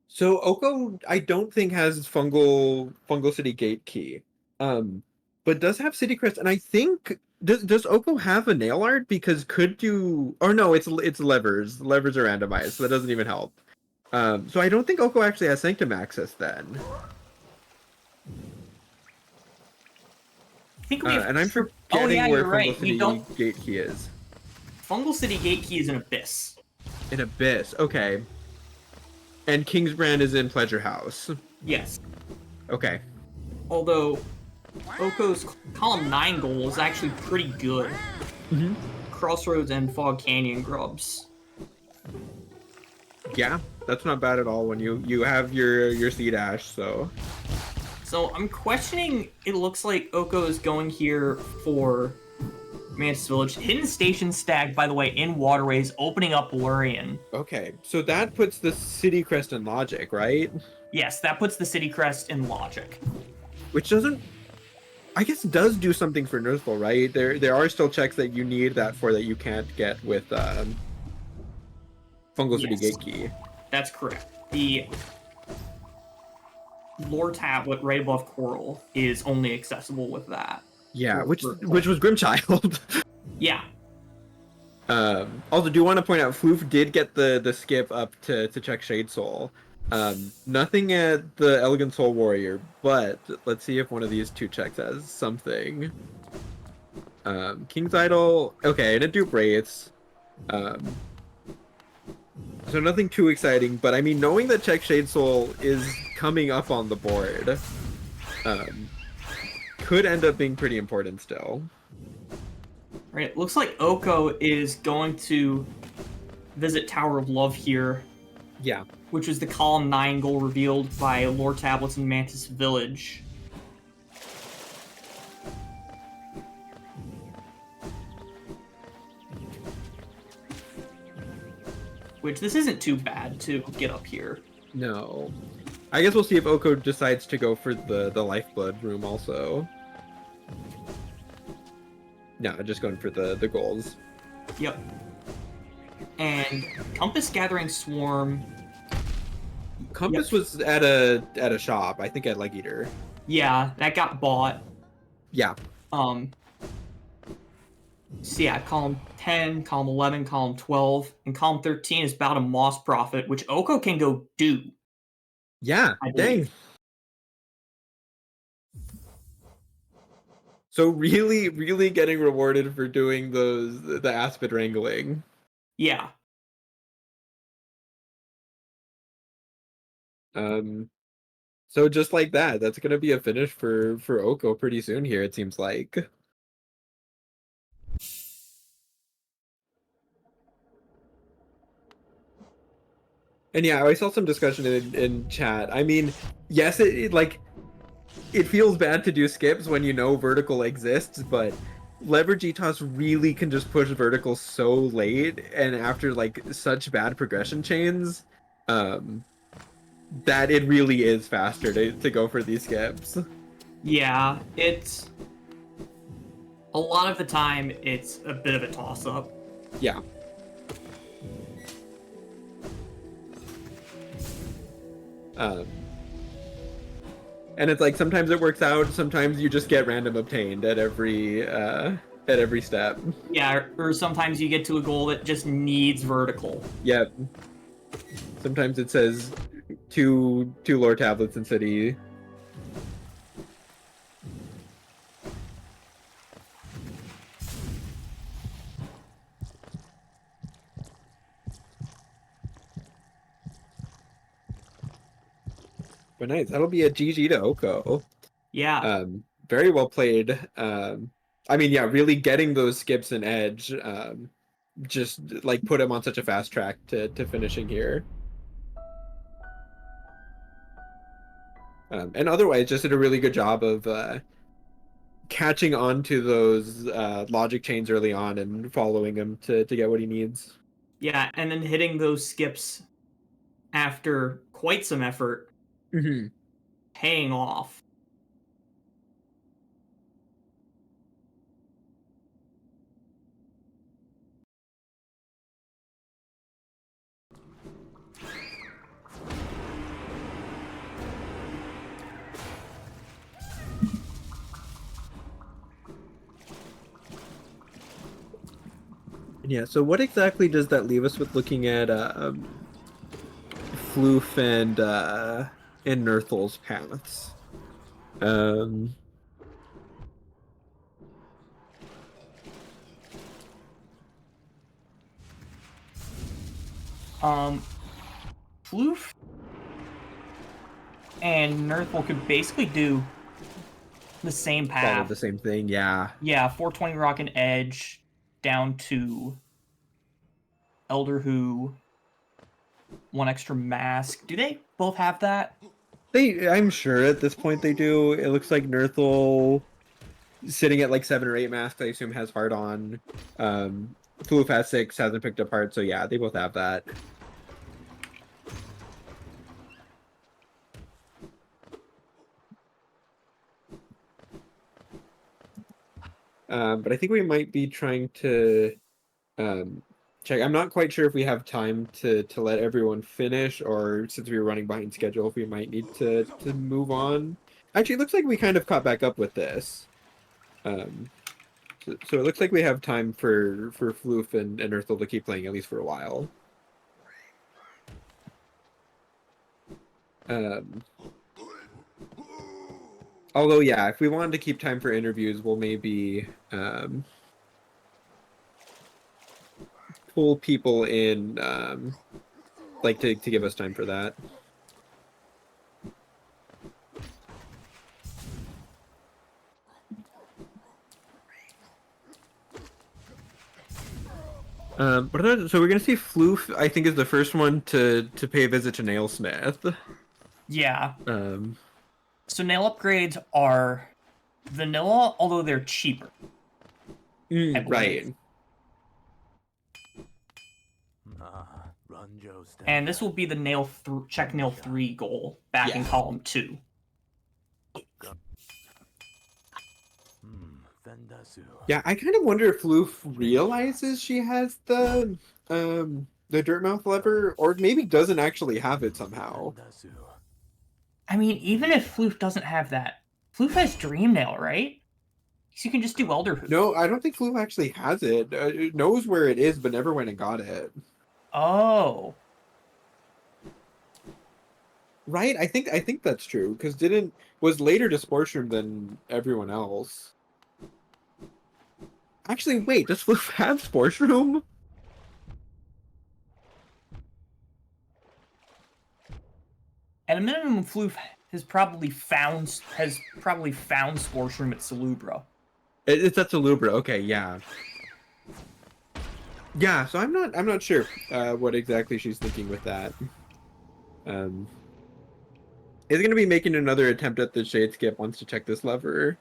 Speaker 1: so Oko, I don't think has Fungal City Gate Key, but does have City Crest, and I think does Oko have a nail art? Because could you? Or no, it's levers. Levers are randomized, so that doesn't even help. So I don't think Oko actually has Sanctum access then.
Speaker 2: I think we have,
Speaker 1: and I'm forgetting where Fungal City Gate Key is.
Speaker 2: Fungal City Gate Key is in Abyss.
Speaker 1: In Abyss, okay. And Kingsbrand is in Pleasure House.
Speaker 2: Yes.
Speaker 1: Okay.
Speaker 2: Although Oko's column 9 goal is actually pretty good.
Speaker 1: Mm-hmm.
Speaker 2: Crossroads and Fog Canyon grubs.
Speaker 1: Yeah, that's not bad at all when you have your Sea Dash, so
Speaker 2: So I'm questioning. It looks like Oko is going here for Mantis Village. Hidden Station Stag, by the way, in Waterways, opening up Lurian.
Speaker 1: Okay, so that puts the city crest in logic, right?
Speaker 2: Yes, that puts the City Crest in logic.
Speaker 1: Which doesn't, I guess, does do something for Nurthville, right? There are still checks that you need that for that you can't get with Fungal City
Speaker 2: Yes,
Speaker 1: Gate Key.
Speaker 2: that's correct. The lore tablet right above Coral is only accessible with that.
Speaker 1: Yeah, which
Speaker 2: For-
Speaker 1: was Grimchild.
Speaker 2: yeah.
Speaker 1: Also, do want to point out, Floof did get the skip up to check Shade Soul. Nothing at the Elegant Soul Warrior, but let's see if one of these two checks has something. King's Idol, okay, and a Dupe Wraiths. So nothing too exciting, but I mean, knowing that Check Shade Soul is coming up on the board, could end up being pretty important still.
Speaker 2: Right. It looks like Oko is going to visit Tower of Love here,
Speaker 1: Yeah.
Speaker 2: which was the column 9 goal revealed by lore tablets in Mantis Village. Which this isn't too bad to get up here.
Speaker 1: No. I guess we'll see if Oko decides to go for the Lifeblood room also. No, just going for the goals.
Speaker 2: Yep. And Compass Gathering Swarm.
Speaker 1: Compass was at a shop, I think at Leg Eater.
Speaker 2: Yeah, that got bought.
Speaker 1: Yeah.
Speaker 2: So yeah, column 10, column 11, column 12, and column 13 is about a Moss Prophet, which Oko can go do.
Speaker 1: Yeah,
Speaker 2: I
Speaker 1: dang.
Speaker 2: believe.
Speaker 1: So really, really getting rewarded for doing the Aspid wrangling.
Speaker 2: Yeah.
Speaker 1: So just like that, that's gonna be a finish for Oko pretty soon here, it seems like. And yeah, I saw some discussion in chat. I mean, yes, it feels bad to do skips when you know vertical exists, but Lever GTOS really can just push vertical so late and after like such bad progression chains, that it really is faster to go for these skips.
Speaker 2: Yeah, it's a lot of the time it's a bit of a toss-up.
Speaker 1: Yeah. And it's like sometimes it works out, sometimes you just get random obtained at every step.
Speaker 2: Yeah, or sometimes you get to a goal that just needs vertical.
Speaker 1: Yep. Sometimes it says two lore tablets in city. But nice. That'll be a GG to Oko.
Speaker 2: Yeah.
Speaker 1: Very well played. I mean, yeah, really getting those skips and edge. Just like put him on such a fast track to finishing here. And otherwise, just did a really good job of catching on to those logic chains early on and following him to get what he needs.
Speaker 2: Yeah, and then hitting those skips after quite some effort, paying off.
Speaker 1: Yeah, so what exactly does that leave us with looking at Floof and Nurthel's paths?
Speaker 2: Floof and Nurthville could basically do the same
Speaker 1: Follow
Speaker 2: path.
Speaker 1: the same thing, yeah.
Speaker 2: Yeah, 420 Rock and Edge down to Elder Who, one extra mask. Do they both have that?
Speaker 1: I'm sure at this point they do. It looks like Nerthal sitting at like 7 or 8 masks, I assume has heart on. Floof has 6, hasn't picked up heart, so yeah, they both have that. But I think we might be trying to um, check. I'm not quite sure if we have time to let everyone finish, or since we were running behind schedule, if we might need to move on. Actually, it looks like we kind of caught back up with this. Um, so it looks like we have time for Floof and Earthel to keep playing at least for a while. Um, although, yeah, if we wanted to keep time for interviews, we'll maybe pull people in, like to give us time for that. So we're gonna see Floof, I think, is the first one to pay a visit to Nailsmith.
Speaker 2: Yeah.
Speaker 1: Um,
Speaker 2: So nail upgrades are vanilla, although they're cheaper, I believe.
Speaker 1: right.
Speaker 2: And this will be the check nail 3 goal back in
Speaker 1: Yeah.
Speaker 2: column 2.
Speaker 1: Yeah, I kind of wonder if Floof realizes she has the Dirtmouth lever, or maybe doesn't actually have it somehow.
Speaker 2: I mean, even if Floof doesn't have that, Floof has Dream Nail, right? So you can just do Elder Hoof.
Speaker 1: No, I don't think Floof actually has it. It knows where it is, but never went and got it.
Speaker 2: Oh.
Speaker 1: Right? I think that's true, because didn't was later to Sports Room than everyone else. Actually, wait, does Floof have Sports Room?
Speaker 2: At a minimum, Floof has probably found Sports Room at Salubra.
Speaker 1: It's at Salubra. Okay, yeah. Yeah, so I'm not sure what exactly she's thinking with that. Um is gonna be making another attempt at the shade skip, wants to check this lever.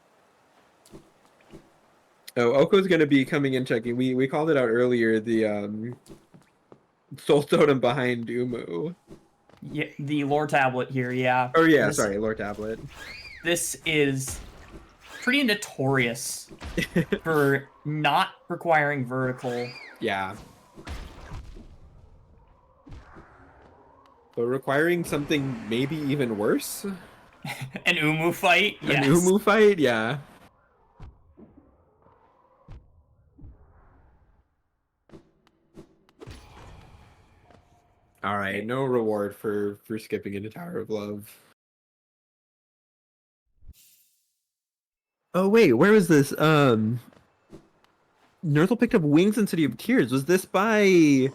Speaker 1: Oh, Oko's gonna be coming in checking. We called it out earlier, the soul totem behind Umu.
Speaker 2: Yeah, the lore tablet here, yeah.
Speaker 1: Oh yeah, sorry, lore tablet.
Speaker 2: This is pretty notorious for not requiring vertical.
Speaker 1: Yeah. But requiring something maybe even worse?
Speaker 2: An Umu fight,
Speaker 1: An
Speaker 2: yes.
Speaker 1: Umu fight? Yeah. All right, no reward for skipping into Tower of Love. Oh wait, where was this? Nerthal picked up Wings in City of Tears. Was this by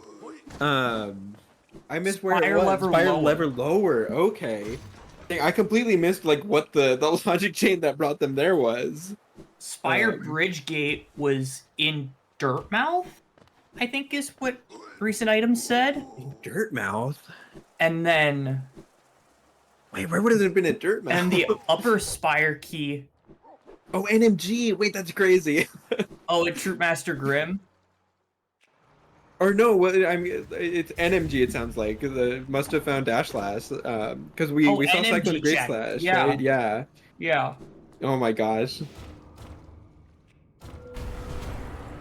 Speaker 1: I missed where it
Speaker 2: Spire
Speaker 1: was.
Speaker 2: lever
Speaker 1: Spire
Speaker 2: lower.
Speaker 1: lever lower. Okay. Dang, I completely missed like what the logic chain that brought them there was.
Speaker 2: Spire Bridge Gate was in Dirtmouth, I think is what recent items said.
Speaker 1: Dirtmouth.
Speaker 2: And then
Speaker 1: Wait, where would it have been at Dirtmouth?
Speaker 2: and the upper Spire key.
Speaker 1: Oh, NMG. Wait, that's crazy.
Speaker 2: Oh, at Troopmaster Grimm.
Speaker 1: Or no, what I mean, it's NMG. It sounds like must have found Dash Slash, because we saw
Speaker 2: NMG
Speaker 1: Cyclone Great
Speaker 2: check.
Speaker 1: Slash,
Speaker 2: Yeah.
Speaker 1: right? Yeah.
Speaker 2: Yeah.
Speaker 1: Oh my gosh.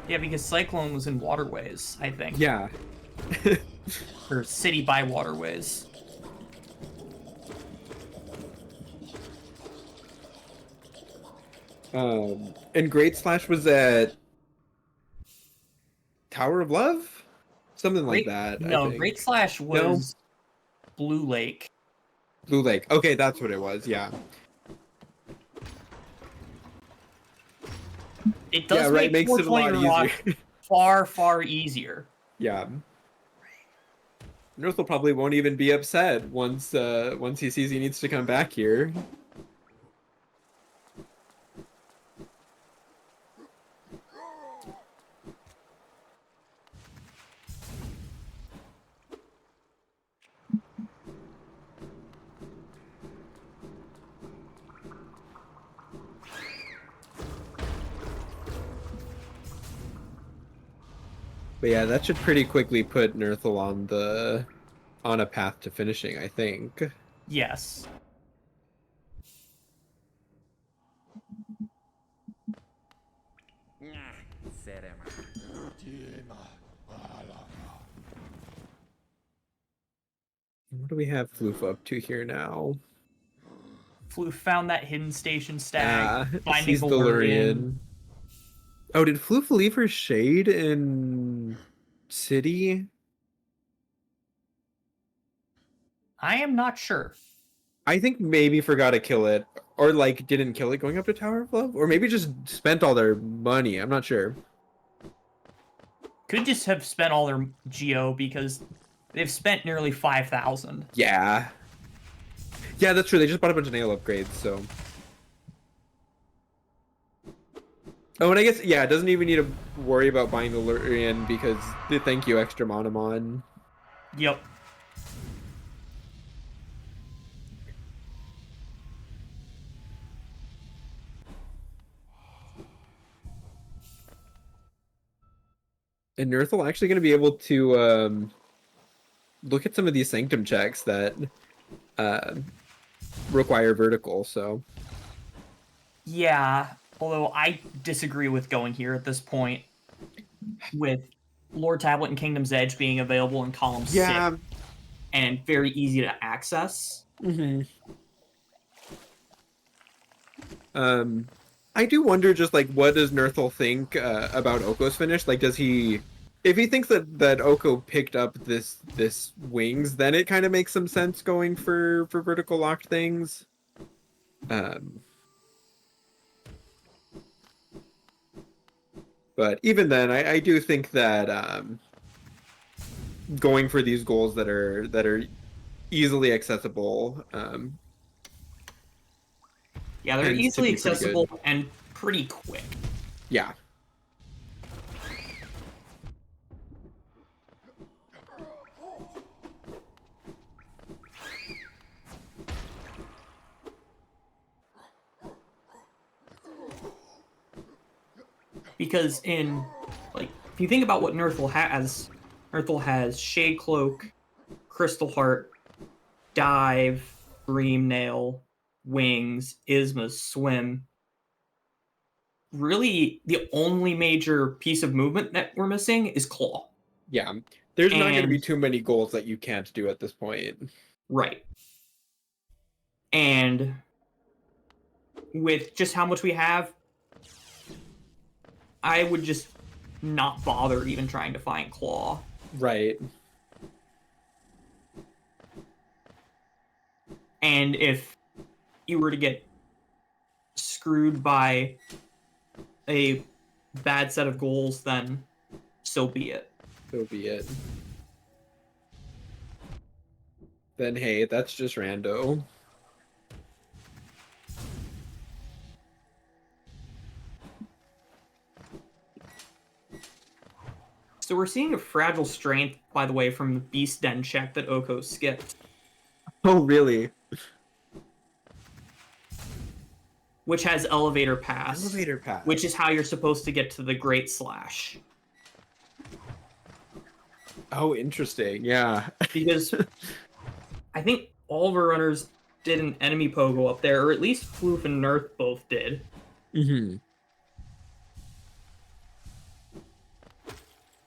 Speaker 2: Yeah, because Cyclone was in Waterways, I think.
Speaker 1: Yeah.
Speaker 2: Or City by Waterways.
Speaker 1: And Great Slash was at Tower of Love, something like that.
Speaker 2: No,
Speaker 1: I think.
Speaker 2: Great Slash was Blue Lake.
Speaker 1: Blue Lake. Okay, that's what it was. Yeah.
Speaker 2: It does
Speaker 1: right,
Speaker 2: make
Speaker 1: makes it a lot
Speaker 2: 420 rock
Speaker 1: easier.
Speaker 2: far, far easier.
Speaker 1: Yeah. Northel probably won't even be upset once he sees he needs to come back here. But yeah, that should pretty quickly put Nerthal on a path to finishing, I think.
Speaker 2: Yes.
Speaker 1: What do we have Floof up to here now?
Speaker 2: Floof found that hidden station stag, finding
Speaker 1: Sees
Speaker 2: the
Speaker 1: the
Speaker 2: Lurian.
Speaker 1: Lurian. Oh, did Floof leave her shade in city?
Speaker 2: I am not sure.
Speaker 1: I think maybe forgot to kill it, or like didn't kill it going up to Tower of Love, or maybe just spent all their money. I'm not sure.
Speaker 2: Could just have spent all their geo because they've spent nearly 5,000.
Speaker 1: Yeah. Yeah, that's true. They just bought a bunch of nail upgrades, so. Oh, and I guess, yeah, it doesn't even need to worry about buying the Lurian because thank you, extra Monomon.
Speaker 2: Yep.
Speaker 1: And Nerthal actually going to be able to look at some of these Sanctum checks that require vertical, so.
Speaker 2: Yeah, although I disagree with going here at this point, with Lore Tablet and Kingdom's Edge being available in column 6 and very easy to access.
Speaker 1: Mm-hmm. I do wonder just like what does Nerthal think about Oko's finish? Like, does he, if he thinks that Oko picked up this wings, then it kind of makes some sense going for vertical locked things. But even then, I do think that going for these goals that are easily accessible.
Speaker 2: Yeah, they're easily accessible and pretty quick.
Speaker 1: Yeah.
Speaker 2: Because in, like, if you think about what Nerthal has Shade Cloak, Crystal Heart, Dive, Dream Nail, Wings, Isma's Swim. Really, the only major piece of movement that we're missing is Claw.
Speaker 1: Yeah, there's not going to be too many goals that you can't do at this point.
Speaker 2: Right. And with just how much we have, I would just not bother even trying to find Claw.
Speaker 1: Right.
Speaker 2: And if you were to get screwed by a bad set of goals, then so be it.
Speaker 1: So be it. Then hey, that's just Rando.
Speaker 2: So we're seeing a fragile strength, by the way, from the Beast Den check that Oko skipped.
Speaker 1: Oh, really?
Speaker 2: Which has Elevator Pass.
Speaker 1: Elevator Pass.
Speaker 2: Which is how you're supposed to get to the Great Slash.
Speaker 1: Oh, interesting. Yeah.
Speaker 2: Because I think all of our runners did an enemy pogo up there, or at least Floof and Nerth both did.
Speaker 1: Mm-hmm.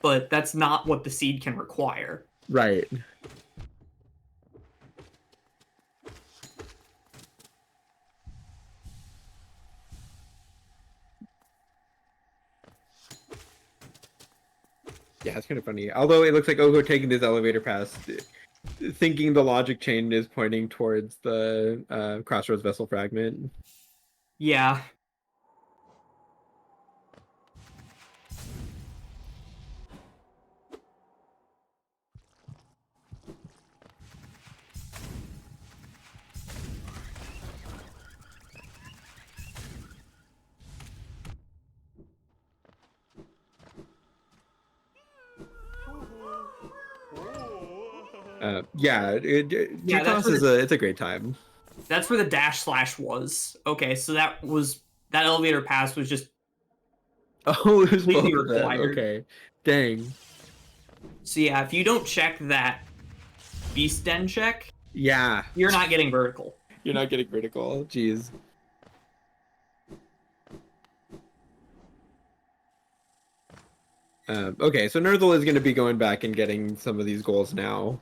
Speaker 2: But that's not what the seed can require.
Speaker 1: Right. Yeah, it's kind of funny. Although it looks like Oko taking this elevator pass, thinking the logic chain is pointing towards the Crossroads Vessel Fragment.
Speaker 2: Yeah.
Speaker 1: GTTOS is it's a great time.
Speaker 2: That's where the dash slash was. Okay, so that elevator pass was just
Speaker 1: it was
Speaker 2: completely required.
Speaker 1: Okay, dang.
Speaker 2: So yeah, if you don't check that Beast Den check,
Speaker 1: Yeah,
Speaker 2: you're not getting vertical.
Speaker 1: you're not getting critical. Jeez. Okay, so Nerthel is going to be going back and getting some of these goals now.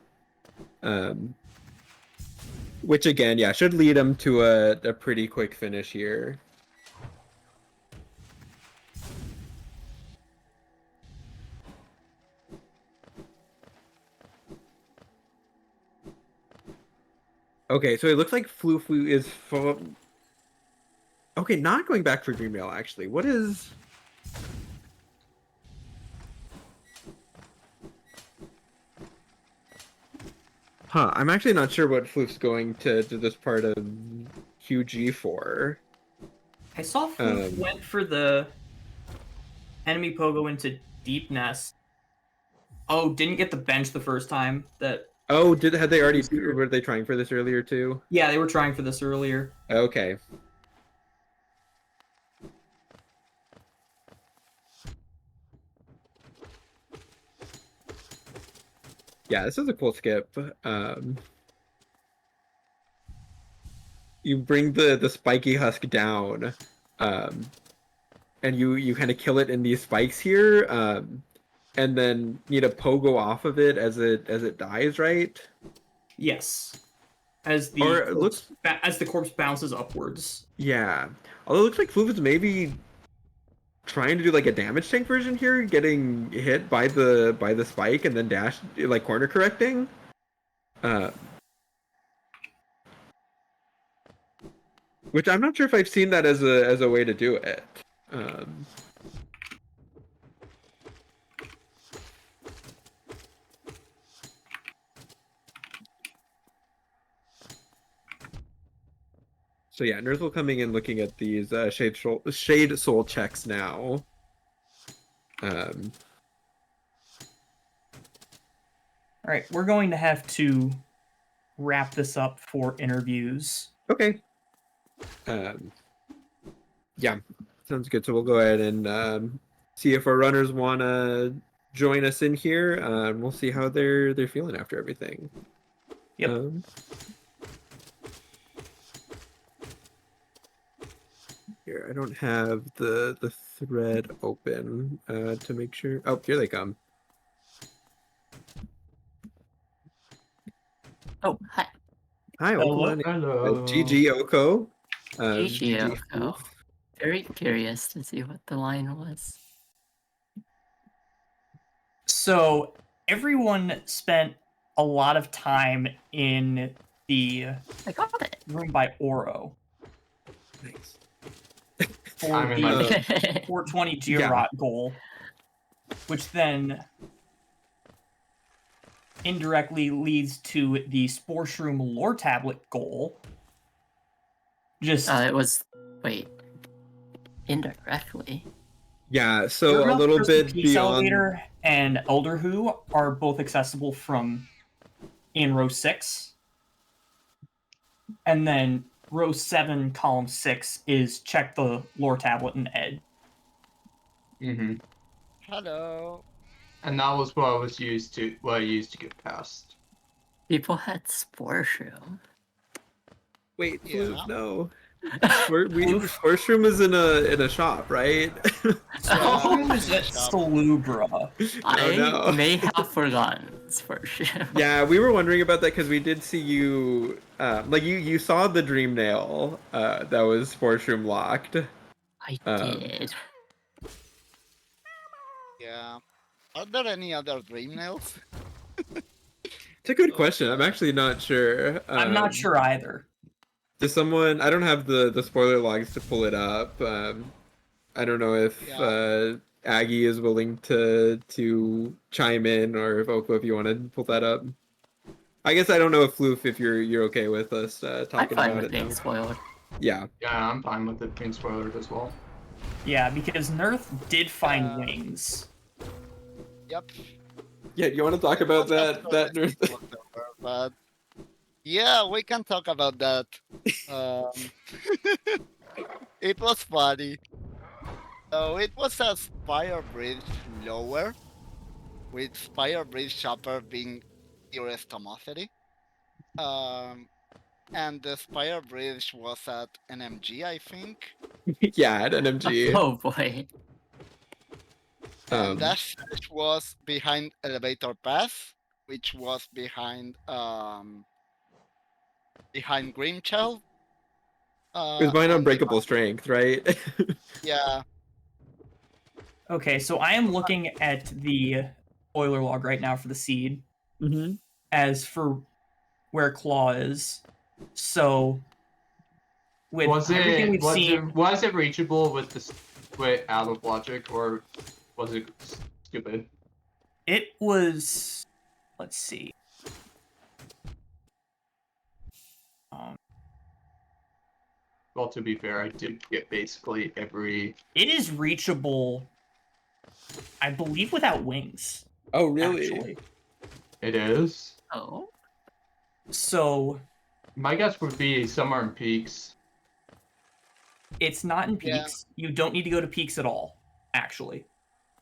Speaker 1: Which again, yeah, should lead him to a pretty quick finish here. Okay, so it looks like Flu is okay, not going back for Dreamnail actually. What is Huh, I'm actually not sure what Floof's going to this part of QG for.
Speaker 2: I saw Floof went for the enemy Pogo into Deep Nest. Oh, didn't get the bench the first time.
Speaker 1: Oh, had they already were they trying for this earlier too?
Speaker 2: Yeah, they were trying for this earlier.
Speaker 1: Okay. Yeah, this is a cool skip. You bring the spiky husk down, and you kind of kill it in these spikes here, and then need a pogo off of it as it dies, right?
Speaker 2: Yes, as the
Speaker 1: Or it looks
Speaker 2: as the corpse bounces upwards.
Speaker 1: Yeah, although it looks like Floof is maybe trying to do like a damage tank version here, getting hit by the spike and then dash like corner correcting. Which I'm not sure if I've seen that as a way to do it. So yeah, Nerthel coming in looking at these Shade Soul checks now.
Speaker 2: All right, we're going to have to wrap this up for interviews.
Speaker 1: Okay. Yeah, sounds good. So we'll go ahead and see if our runners want to join us in here. We'll see how they're feeling after everything.
Speaker 2: Yep.
Speaker 1: Here, I don't have the thread open to make sure. Oh, here they come.
Speaker 3: Oh, hi.
Speaker 1: Hi,
Speaker 2: Hello.
Speaker 1: Hello. GG Oko.
Speaker 3: GG Oko.
Speaker 1: Floof.
Speaker 3: Very curious to see what the line was.
Speaker 2: So everyone spent a lot of time in the
Speaker 3: I got it.
Speaker 2: room by Oro
Speaker 1: Thanks.
Speaker 2: for
Speaker 4: I'm in
Speaker 2: the
Speaker 4: my
Speaker 2: 420 Georot goal, which then indirectly leads to the Spore Shroom lore tablet goal. Just
Speaker 3: it was indirectly.
Speaker 1: Yeah, so a
Speaker 2: Georot
Speaker 1: little
Speaker 2: versus
Speaker 1: bit
Speaker 2: Peace
Speaker 1: beyond.
Speaker 2: Elevator and Elder Who are both accessible from in row 6. And then row 7, column 6 is check the lore tablet and Ed.
Speaker 4: Mm-hmm.
Speaker 5: Hello.
Speaker 4: And that was what I used to get past.
Speaker 3: People had Spore Shroom.
Speaker 1: Wait,
Speaker 5: Yeah.
Speaker 1: Floof, no. Horse Room is in a shop, right?
Speaker 2: Spore is at Salubra.
Speaker 3: I may have forgotten Spore Shroom.
Speaker 1: Yeah, we were wondering about that because we did see you, you saw the Dream Nail that was Sports Room locked.
Speaker 3: I did.
Speaker 5: Yeah. Are there any other dream nails?
Speaker 1: It's a good question. I'm actually not sure.
Speaker 2: I'm not sure either.
Speaker 1: Does someone? I don't have the spoiler logs to pull it up. I don't know if Aggie is willing to chime in, or if you want to pull that up. I guess I don't know if Floof, if you're okay with us talking
Speaker 3: I'm fine
Speaker 1: about
Speaker 3: with
Speaker 1: it
Speaker 3: being
Speaker 1: now.
Speaker 3: spoiled.
Speaker 1: Yeah.
Speaker 4: Yeah, I'm fine with it being spoiled as well.
Speaker 2: Yeah, because Nerth did find wings.
Speaker 5: Yep.
Speaker 1: Yeah. You want to talk about that nerd?
Speaker 5: But yeah, we can talk about that. It was funny. So it was a spire bridge lower with Spire Bridge Chopper being pure stomosity. And the Spire Bridge was at NMG, I think.
Speaker 1: Yeah, at NMG.
Speaker 3: Oh boy.
Speaker 5: And that stage was behind Elevator Pass, which was behind Grimchild.
Speaker 1: It was behind
Speaker 5: and
Speaker 1: Unbreakable Strength, right?
Speaker 5: yeah,
Speaker 2: Okay, so I am looking at the spoiler log right now for the seed.
Speaker 1: Mm-hmm.
Speaker 2: As for where Claw is, so with everything we've seen,
Speaker 4: was it reachable with the way out of logic, or was it stupid?
Speaker 2: it was. Let's see.
Speaker 4: Well, to be fair, I did get basically every.
Speaker 2: It is reachable, I believe, without wings.
Speaker 1: Oh, really?
Speaker 2: Actually,
Speaker 4: It is.
Speaker 3: Oh.
Speaker 2: so
Speaker 4: My guess would be somewhere in peaks.
Speaker 2: it's not in
Speaker 5: Yeah.
Speaker 2: peaks. You don't need to go to peaks at all. Actually,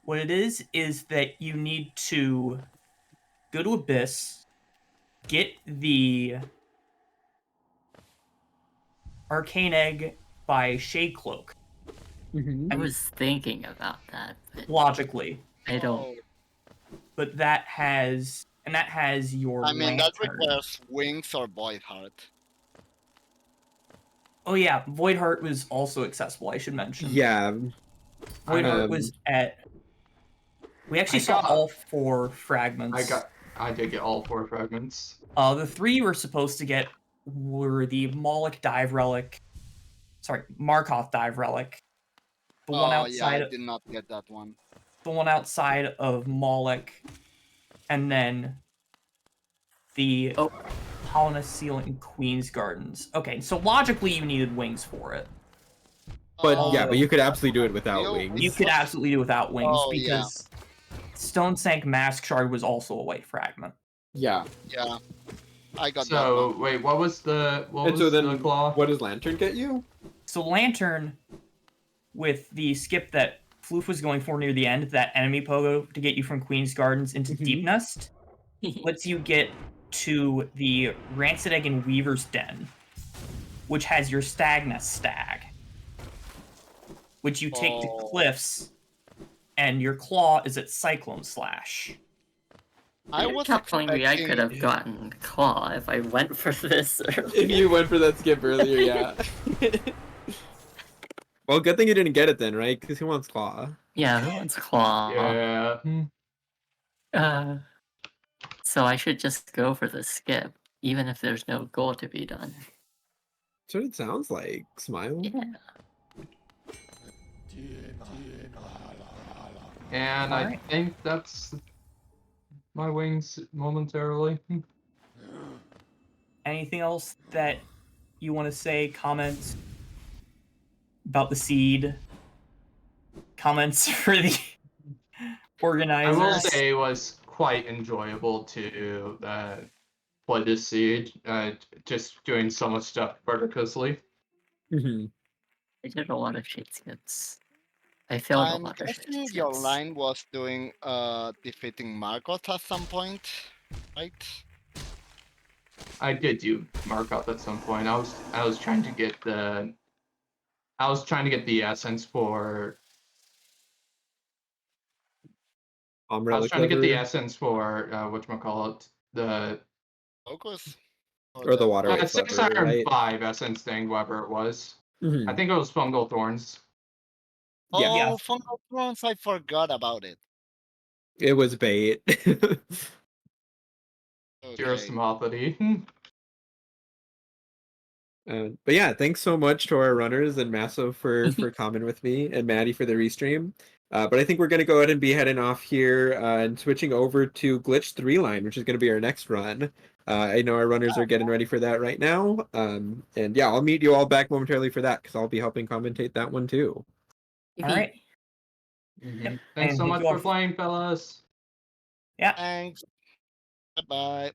Speaker 2: what it is that you need to go to Abyss, get the Arcane Egg by Shade Cloak.
Speaker 1: Mm-hmm.
Speaker 3: I was thinking about that, but
Speaker 2: Logically,
Speaker 3: I don't.
Speaker 5: Oh,
Speaker 2: but that has your
Speaker 5: I mean, that
Speaker 2: lantern.
Speaker 5: requires wings or Void Heart.
Speaker 2: Oh yeah, Void Heart was also accessible. I should mention.
Speaker 1: Yeah.
Speaker 2: Void Heart was at. We actually saw all 4 fragments.
Speaker 4: I did get all 4 fragments.
Speaker 2: The 3 you were supposed to get were the Moloch Dive Relic. Sorry, Markoth Dive Relic. The one outside.
Speaker 5: I did not get that one.
Speaker 2: The one outside of Moloch, and then the Colonist Seal in Queen's Gardens. Okay, so logically you needed wings for it.
Speaker 1: But yeah, but you could absolutely do it without wings.
Speaker 2: You could absolutely do without wings
Speaker 5: Oh, yeah.
Speaker 2: because Stone Sank Mask Shard was also a white fragment.
Speaker 1: Yeah.
Speaker 5: Yeah, I got that
Speaker 4: So
Speaker 5: one.
Speaker 4: wait, what was the
Speaker 1: then
Speaker 4: claw?
Speaker 1: what does Lantern get you?
Speaker 2: So Lantern, with the skip that Floof was going for near the end, that enemy pogo to get you from Queen's Gardens into Deep Nest, lets you get to the Rancid Egg and Weaver's Den, which has your Stagnus stag, which you take to Cliffs, and your claw is at Cyclone Slash.
Speaker 5: I
Speaker 3: You're
Speaker 5: was
Speaker 3: telling me I could
Speaker 5: expecting-
Speaker 3: have gotten claw if I went for this earlier.
Speaker 1: If you went for that skip earlier, yeah. Well, good thing you didn't get it then, right? Because who wants Claw?
Speaker 3: Yeah, who wants claw?
Speaker 4: Yeah.
Speaker 3: So I should just go for the skip, even if there's no goal to be done.
Speaker 1: That's what it sounds like. Smile.
Speaker 3: Yeah.
Speaker 4: And I
Speaker 2: Alright.
Speaker 4: think that's my wings momentarily.
Speaker 2: Anything else that you want to say? Comments about the seed? Comments for the
Speaker 4: I
Speaker 2: organizers?
Speaker 4: will say it was quite enjoyable to play this seed. Just doing so much stuff vertically.
Speaker 1: Mm-hmm.
Speaker 3: I did a lot of shade skips. I failed a
Speaker 5: I'm
Speaker 3: lot of shade
Speaker 5: guessing
Speaker 3: skips.
Speaker 5: your line was doing defeating Margot at some point, right?
Speaker 4: I did do Markup at some point. I was trying to get the essence for. I was trying to get the essence for whatchamacallit, the
Speaker 5: Focus.
Speaker 1: Or the water wave flubber,
Speaker 4: 605 essence thing, whatever it was.
Speaker 1: Mhm.
Speaker 4: I think it was fungal thorns.
Speaker 1: Yeah.
Speaker 5: Oh,
Speaker 2: Yeah.
Speaker 5: Fungal Thrones, I forgot about it.
Speaker 1: It was bait.
Speaker 5: Okay.
Speaker 4: Juristomopathy.
Speaker 1: But yeah, thanks so much to our runners and Masso for commenting with me and Maddie for the restream. But I think we're going to go ahead and be heading off here and switching over to Glitch 3 line, which is going to be our next run. I know our runners are getting ready for that right now. And yeah, I'll meet you all back momentarily for that because I'll be helping commentate that one too.
Speaker 2: All right.
Speaker 4: Thanks
Speaker 2: And
Speaker 4: so
Speaker 2: thank
Speaker 4: much
Speaker 2: you all
Speaker 4: for playing, fellas.
Speaker 2: Yeah.
Speaker 5: Thanks. Bye-bye.